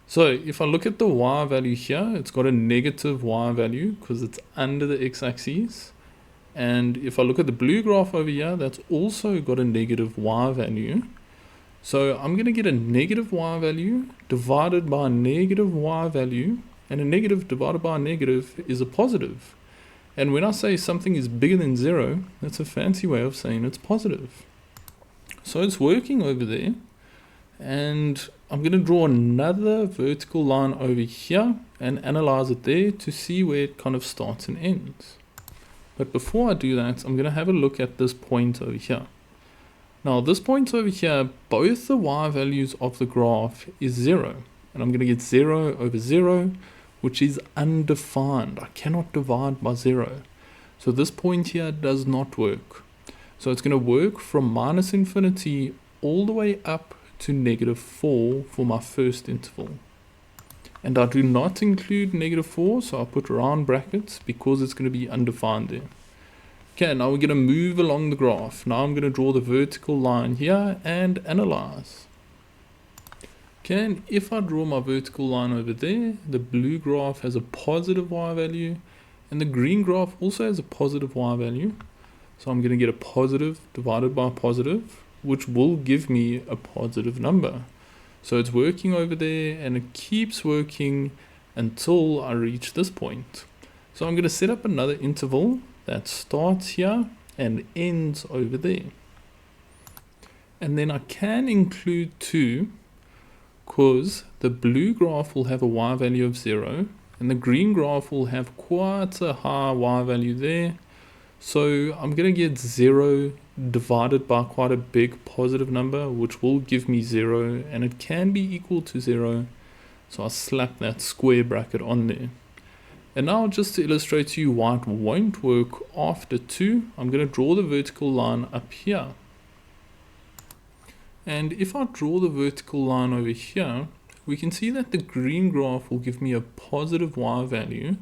So if I look at the y value here, it's got a negative y value because it's under the x-axis. And if I look at the blue graph over here, that's also got a negative y value. So I'm going to get a negative y value divided by a negative y value, and a negative divided by a negative is a positive. And when I say something is bigger than 0, that's a fancy way of saying it's positive. So it's working over there. And I'm going to draw another vertical line over here and analyze it there to see where it kind of starts and ends. But before I do that, I'm going to have a look at this point over here. Now this point over here, both the y values of the graph is 0. And I'm going to get 0 over 0, which is undefined. I cannot divide by 0. So this point here does not work. So it's going to work from minus infinity all the way up to -4 for my first interval. And I do not include -4, so I'll put round brackets because it's going to be undefined there. Okay, now we're going to move along the graph. Now I'm going to draw the vertical line here and analyze. Okay, and if I draw my vertical line over there, the blue graph has a positive y value, and the green graph also has a positive y value. So I'm going to get a positive divided by a positive, which will give me a positive number. So it's working over there, and it keeps working until I reach this point. So I'm going to set up another interval that starts here and ends over there. And then I can include 2, because the blue graph will have a y value of 0, and the green graph will have quite a high y value there. So I'm going to get 0 divided by quite a big positive number, which will give me 0, and it can be equal to 0. So I'll slap that square bracket on there. And now, just to illustrate to you why it won't work after 2, I'm going to draw the vertical line up here. And if I draw the vertical line over here, we can see that the green graph will give me a positive y value,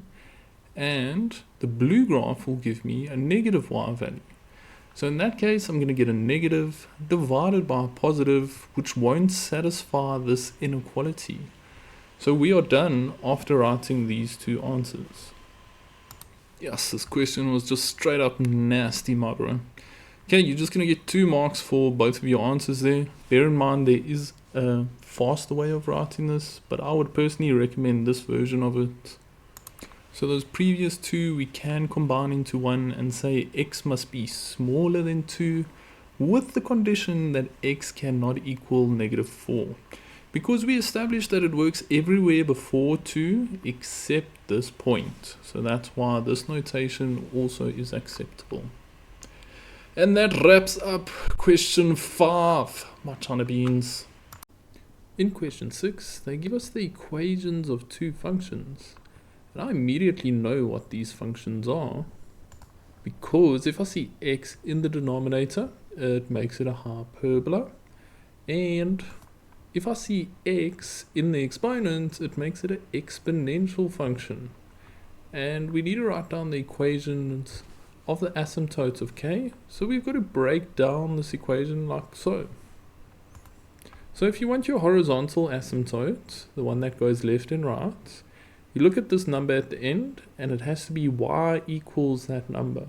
and the blue graph will give me a negative y value. So in that case, I'm going to get a negative divided by a positive, which won't satisfy this inequality. So we are done after writing these two answers. Yes, this question was just straight up nasty, my bro. Okay, you're just going to get 2 marks for both of your answers there. Bear in mind there is a faster way of writing this, but I would personally recommend this version of it. So those previous 2 we can combine into 1 and say x must be smaller than 2, with the condition that x cannot equal -4. Because we established that it works everywhere before 2 except this point. So that's why this notation also is acceptable. And that wraps up question 5, my China beans. In question 6, they give us the equations of 2 functions. And I immediately know what these functions are, because if I see x in the denominator, it makes it a hyperbola. And if I see x in the exponent, it makes it an exponential function. And we need to write down the equations of the asymptotes of k. So we've got to break down this equation like so. So if you want your horizontal asymptote, the one that goes left and right, you look at this number at the end, and it has to be y equals that number.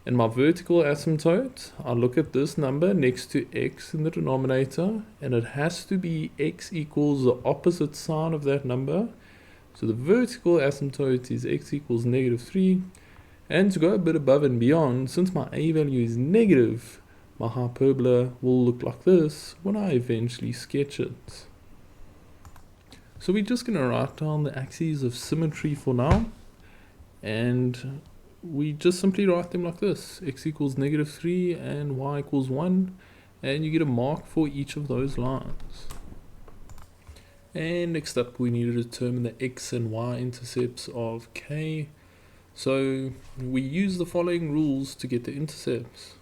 In my vertical asymptote, I look at this number next to x in the denominator, and it has to be x equals the opposite sign of that number. So the vertical asymptote is x equals -3. And to go a bit above and beyond, since my a value is negative, my hyperbola will look like this when I eventually sketch it. So we're just going to write down the axes of symmetry for now, and we just simply write them like this: x equals -3 and y equals 1, and you get a mark for each of those lines. And next up, we need to determine the x and y intercepts of k. So we use the following rules to get the intercepts.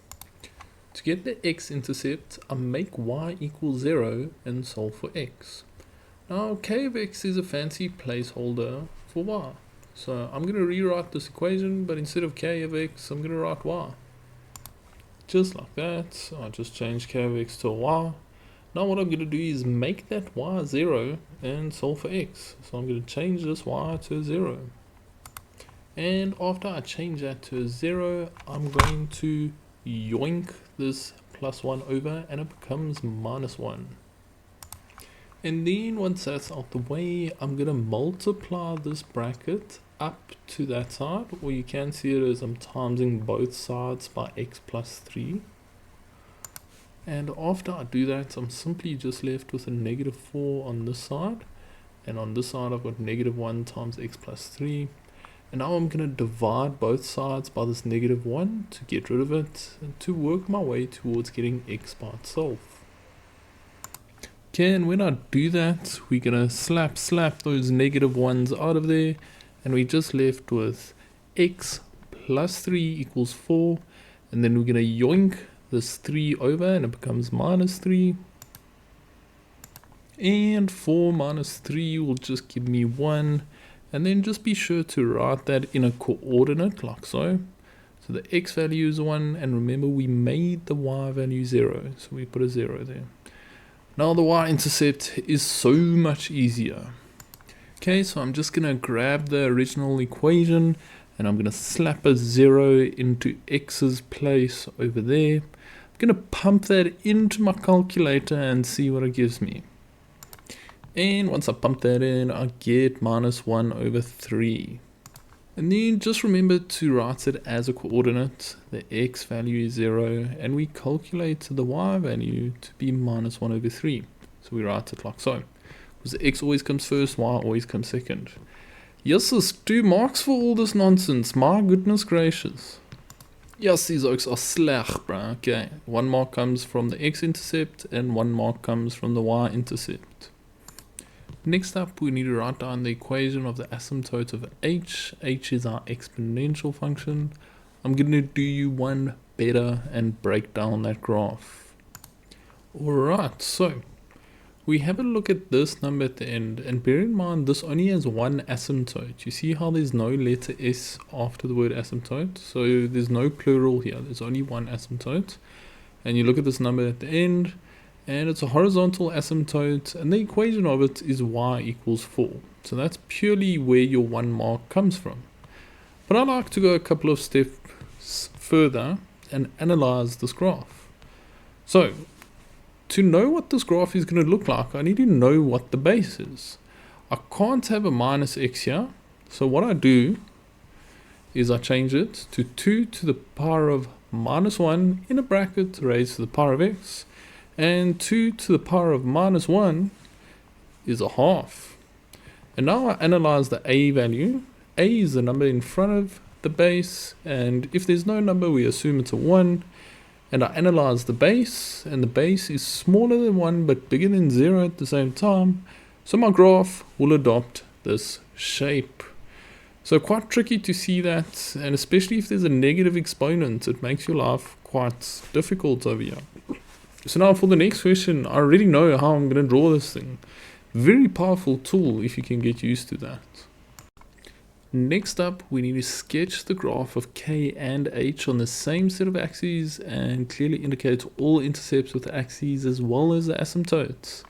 To get the x intercept, I make y equal 0 and solve for x. Now k of x is a fancy placeholder for y. So I'm going to rewrite this equation, but instead of k of x, I'm going to write y. Just like that. So I just change k of x to a y. Now what I'm going to do is make that y 0 and solve for x. So I'm going to change this y to a 0. And after I change that to a 0, I'm going to yoink this +1 over, and it becomes -1. And then once that's out the way, I'm going to multiply this bracket up to that side, or you can see it as I'm timesing both sides by x plus 3. And after I do that, I'm simply just left with a -4 on this side, and on this side I've got -1 times x plus 3. And now I'm going to divide both sides by this -1 to get rid of it, and to work my way towards getting x by itself. Okay, and when I do that, we're going to slap those -1s out of there, and we're just left with x plus 3 equals 4, and then we're going to yoink this 3 over, and it becomes -3. And 4 minus 3 will just give me 1, and then just be sure to write that in a coordinate like so. So So the x value is 1, and remember we made the y value 0, so we put a 0 there. Now the y-intercept is so much easier. Okay, so I'm just going to grab the original equation, and I'm going to slap a 0 into x's place over there. I'm going to pump that into my calculator and see what it gives me. And once I pump that in, I get minus 1 over 3. And then just remember to write it as a coordinate. The x value is 0, and we calculate the y value to be minus 1 over 3. So we write it like so. Because the x always comes first, y always comes second. Yes, there's 2 marks for all this nonsense. My goodness gracious. Yes, these oaks are sleg, bro. Okay, 1 mark comes from the x-intercept, and 1 mark comes from the y-intercept. Next up, we need to write down the equation of the asymptote of h. H is our exponential function. I'm going to do you one better and break down that graph. Alright, so we have a look at this number at the end, and bear in mind this only has one asymptote. You see how there's no letter s after the word asymptote? So there's no plural here, there's only one asymptote. And you look at this number at the end, and it's a horizontal asymptote, and the equation of it is y equals 4. So that's purely where your 1 mark comes from. But I like to go a couple of steps further and analyze this graph. So to know what this graph is going to look like, I need to know what the base is. I can't have a minus x here, so what I do is I change it to 2 to the power of minus 1 in a bracket raised to the power of x. And 2 to the power of minus 1 is a half. And now I analyze the a value. A is the number in front of the base, and if there's no number, we assume it's a 1. And I analyze the base, and the base is smaller than 1 but bigger than 0 at the same time. So my graph will adopt this shape. So quite tricky to see that, and especially if there's a negative exponent, it makes your life quite difficult over here. So now for the next question, I already know how I'm going to draw this thing. Very powerful tool if you can get used to that. Next up, we need to sketch the graph of k and h on the same set of axes and clearly indicate all intercepts with the axes as well as the asymptotes.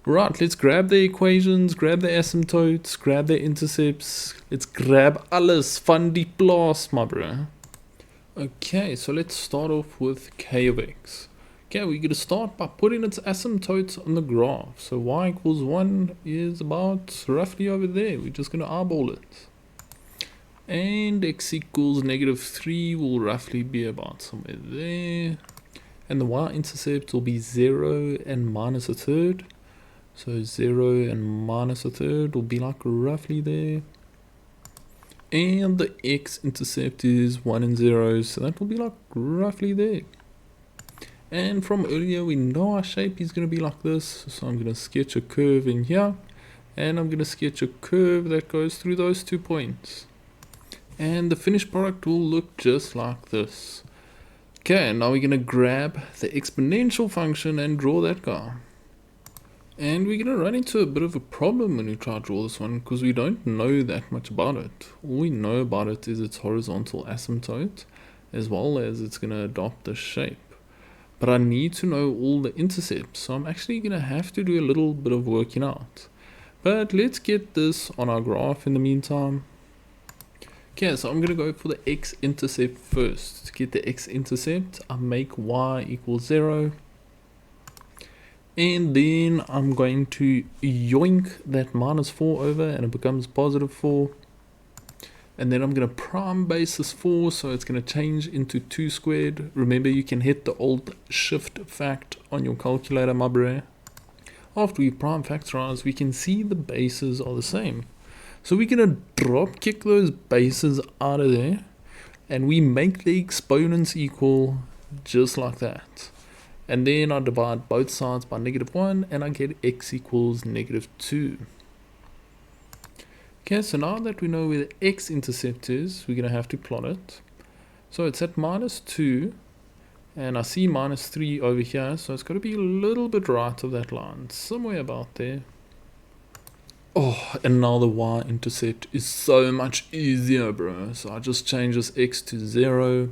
Right, let's grab the equations, grab the asymptotes, grab the intercepts. Let's grab alles van die plaas, my bro. Okay, so let's start off with k of x. Okay, we're going to start by putting its asymptotes on the graph. So y equals 1 is about roughly over there. We're just going to eyeball it. And x equals negative 3 will roughly be about somewhere there. And the y-intercept will be 0 and minus a third. So 0 and minus a third will be like roughly there. And the x-intercept is 1 and 0, so that will be like roughly there. And from earlier, we know our shape is going to be like this. So I'm going to sketch a curve in here. And I'm going to sketch a curve that goes through those 2 points. And the finished product will look just like this. Okay, now we're going to grab the exponential function and draw that guy. And we're going to run into a bit of a problem when we try to draw this one, because we don't know that much about it. All we know about it is its horizontal asymptote, as well as it's going to adopt the shape. But I need to know all the intercepts, so I'm actually going to have to do a little bit of working out. But let's get this on our graph in the meantime. Okay, so I'm going to go for the x-intercept first. To get the x-intercept, I make y equals 0. And then I'm going to yoink that minus 4 over, and it becomes positive 4. And then I'm going to prime base this 4, so it's going to change into 2 squared. Remember, you can hit the old shift fact on your calculator, my bro. After we prime factorize, we can see the bases are the same. So we're going to drop kick those bases out of there, and we make the exponents equal just like that. And then I divide both sides by negative 1, and I get x equals negative 2. Okay, so now that we know where the x-intercept is, we're going to have to plot it. So it's at minus 2, and I see minus 3 over here, so it's got to be a little bit right of that line, somewhere about there. Oh, and now the y-intercept is so much easier, bro. So I just change this x to 0.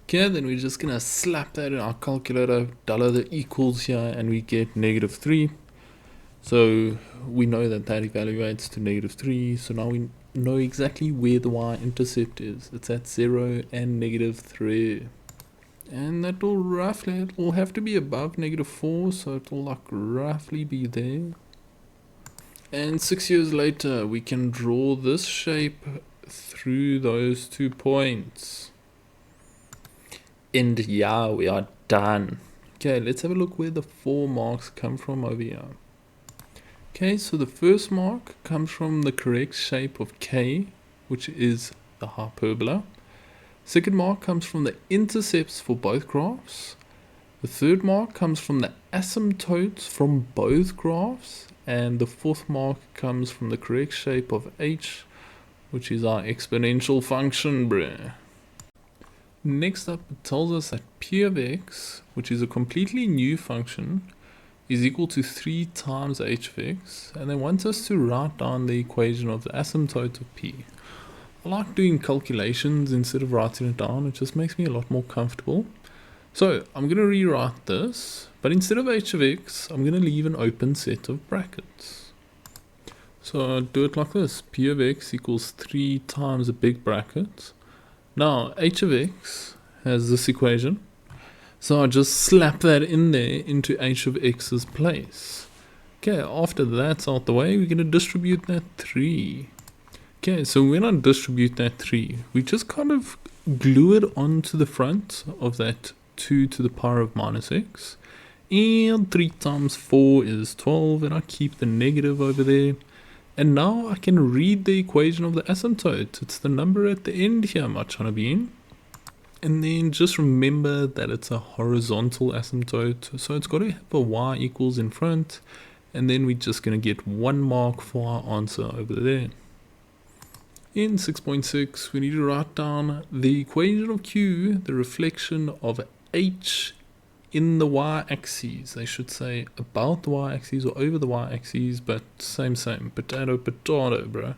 Okay, then we're just gonna slap that in our calculator, dollar the equals here, and we get -3. So we know that that evaluates to -3. So now we know exactly where the y-intercept is. It's at 0 and -3. And that will roughly, it will have to be above -4, so it will like roughly be there. And 6 years later, we can draw this shape through those 2 points. And yeah, we are done. Okay, let's have a look where the 4 marks come from over here. Okay, so the first mark comes from the correct shape of K, which is the hyperbola. Second mark comes from the intercepts for both graphs. The third mark comes from the asymptotes from both graphs. And the fourth mark comes from the correct shape of H, which is our exponential function, bruh. Next up, it tells us that P of x, which is a completely new function, is equal to 3 times h of x, and they want us to write down the equation of the asymptote of P. I like doing calculations instead of writing it down. It just makes me a lot more comfortable. So I'm going to rewrite this, but instead of h of x, I'm going to leave an open set of brackets. So I'll do it like this. P of x equals 3 times a big bracket. Now h of x has this equation. So I just slap that in there into h of x's place. Okay, after that's out the way, we're going to distribute that 3. Okay, so when I distribute that 3, we just kind of glue it onto the front of that 2 to the power of minus x. And 3 times 4 is 12, and I keep the negative over there. And now I can read the equation of the asymptote. It's the number at the end here, my China bean. And then just remember that it's a horizontal asymptote, so it's got to have a y equals in front, and then we're just going to get 1 mark for our answer over there. In 6.6, we need to write down the equation of Q, the reflection of H in the y-axis. They should say about the y-axis or over the y-axis, but same, potato, potato, bro.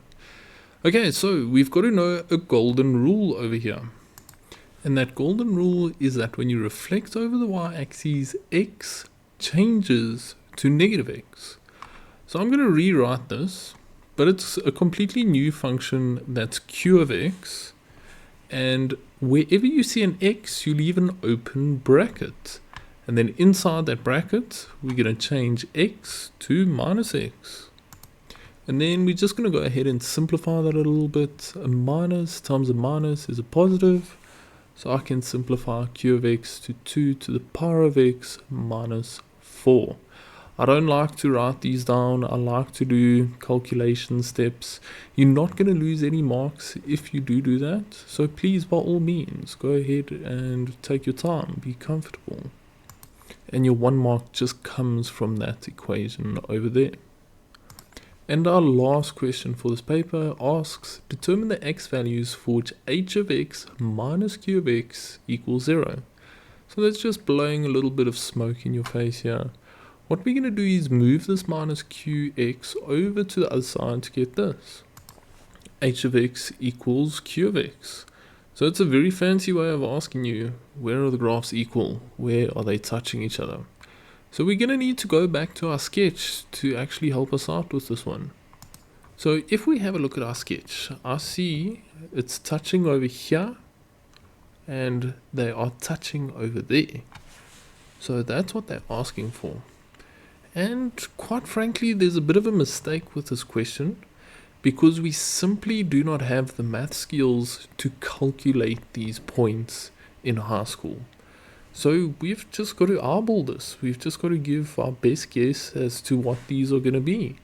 Okay, so we've got to know a golden rule over here. And that golden rule is that when you reflect over the y-axis, x changes to -x. So I'm going to rewrite this, but it's a completely new function that's q of x. And wherever you see an x, you leave an open bracket. And then inside that bracket, we're going to change x to -x. And then we're just going to go ahead and simplify that a little bit. A minus times a minus is a positive. So I can simplify q of x to 2 to the power of x minus 4. I don't like to write these down. I like to do calculation steps. You're not going to lose any marks if you do that. So please, by all means, go ahead and take your time. Be comfortable. And your 1 mark just comes from that equation over there. And our last question for this paper asks, determine the x values for which h of x minus q of x equals 0. So that's just blowing a little bit of smoke in your face here. What we're going to do is move this minus qx over to the other side to get this. H of x equals q of x. So it's a very fancy way of asking you, where are the graphs equal? Where are they touching each other? So we're going to need to go back to our sketch to actually help us out with this one. So if we have a look at our sketch, I see it's touching over here and they are touching over there. So that's what they're asking for. And quite frankly, there's a bit of a mistake with this question because we simply do not have the math skills to calculate these points in high school. So we've just got to eyeball this. We've just got to give our best guess as to what these are going to be.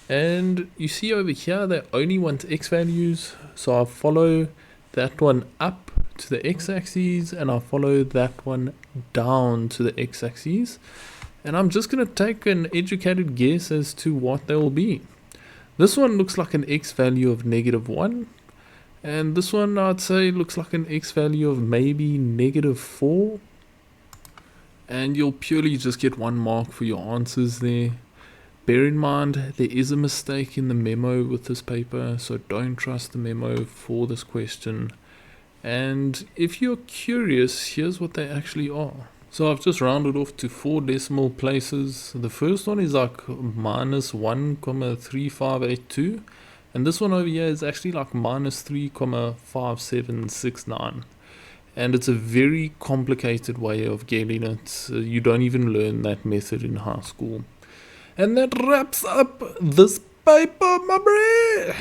And you see over here, they only want x values. So I follow that one up to the x-axis and I follow that one down to the x-axis. And I'm just going to take an educated guess as to what they will be. This one looks like an x value of -1. And this one, I'd say, looks like an x value of maybe -4. And you'll purely just get 1 mark for your answers there. Bear in mind, there is a mistake in the memo with this paper, so don't trust the memo for this question. And if you're curious, here's what they actually are. So I've just rounded off to 4 decimal places. The first one is like minus 1,3582. And this one over here is actually like minus 3,5769. And it's a very complicated way of getting it. You don't even learn that method in high school. And that wraps up this paper, my bro.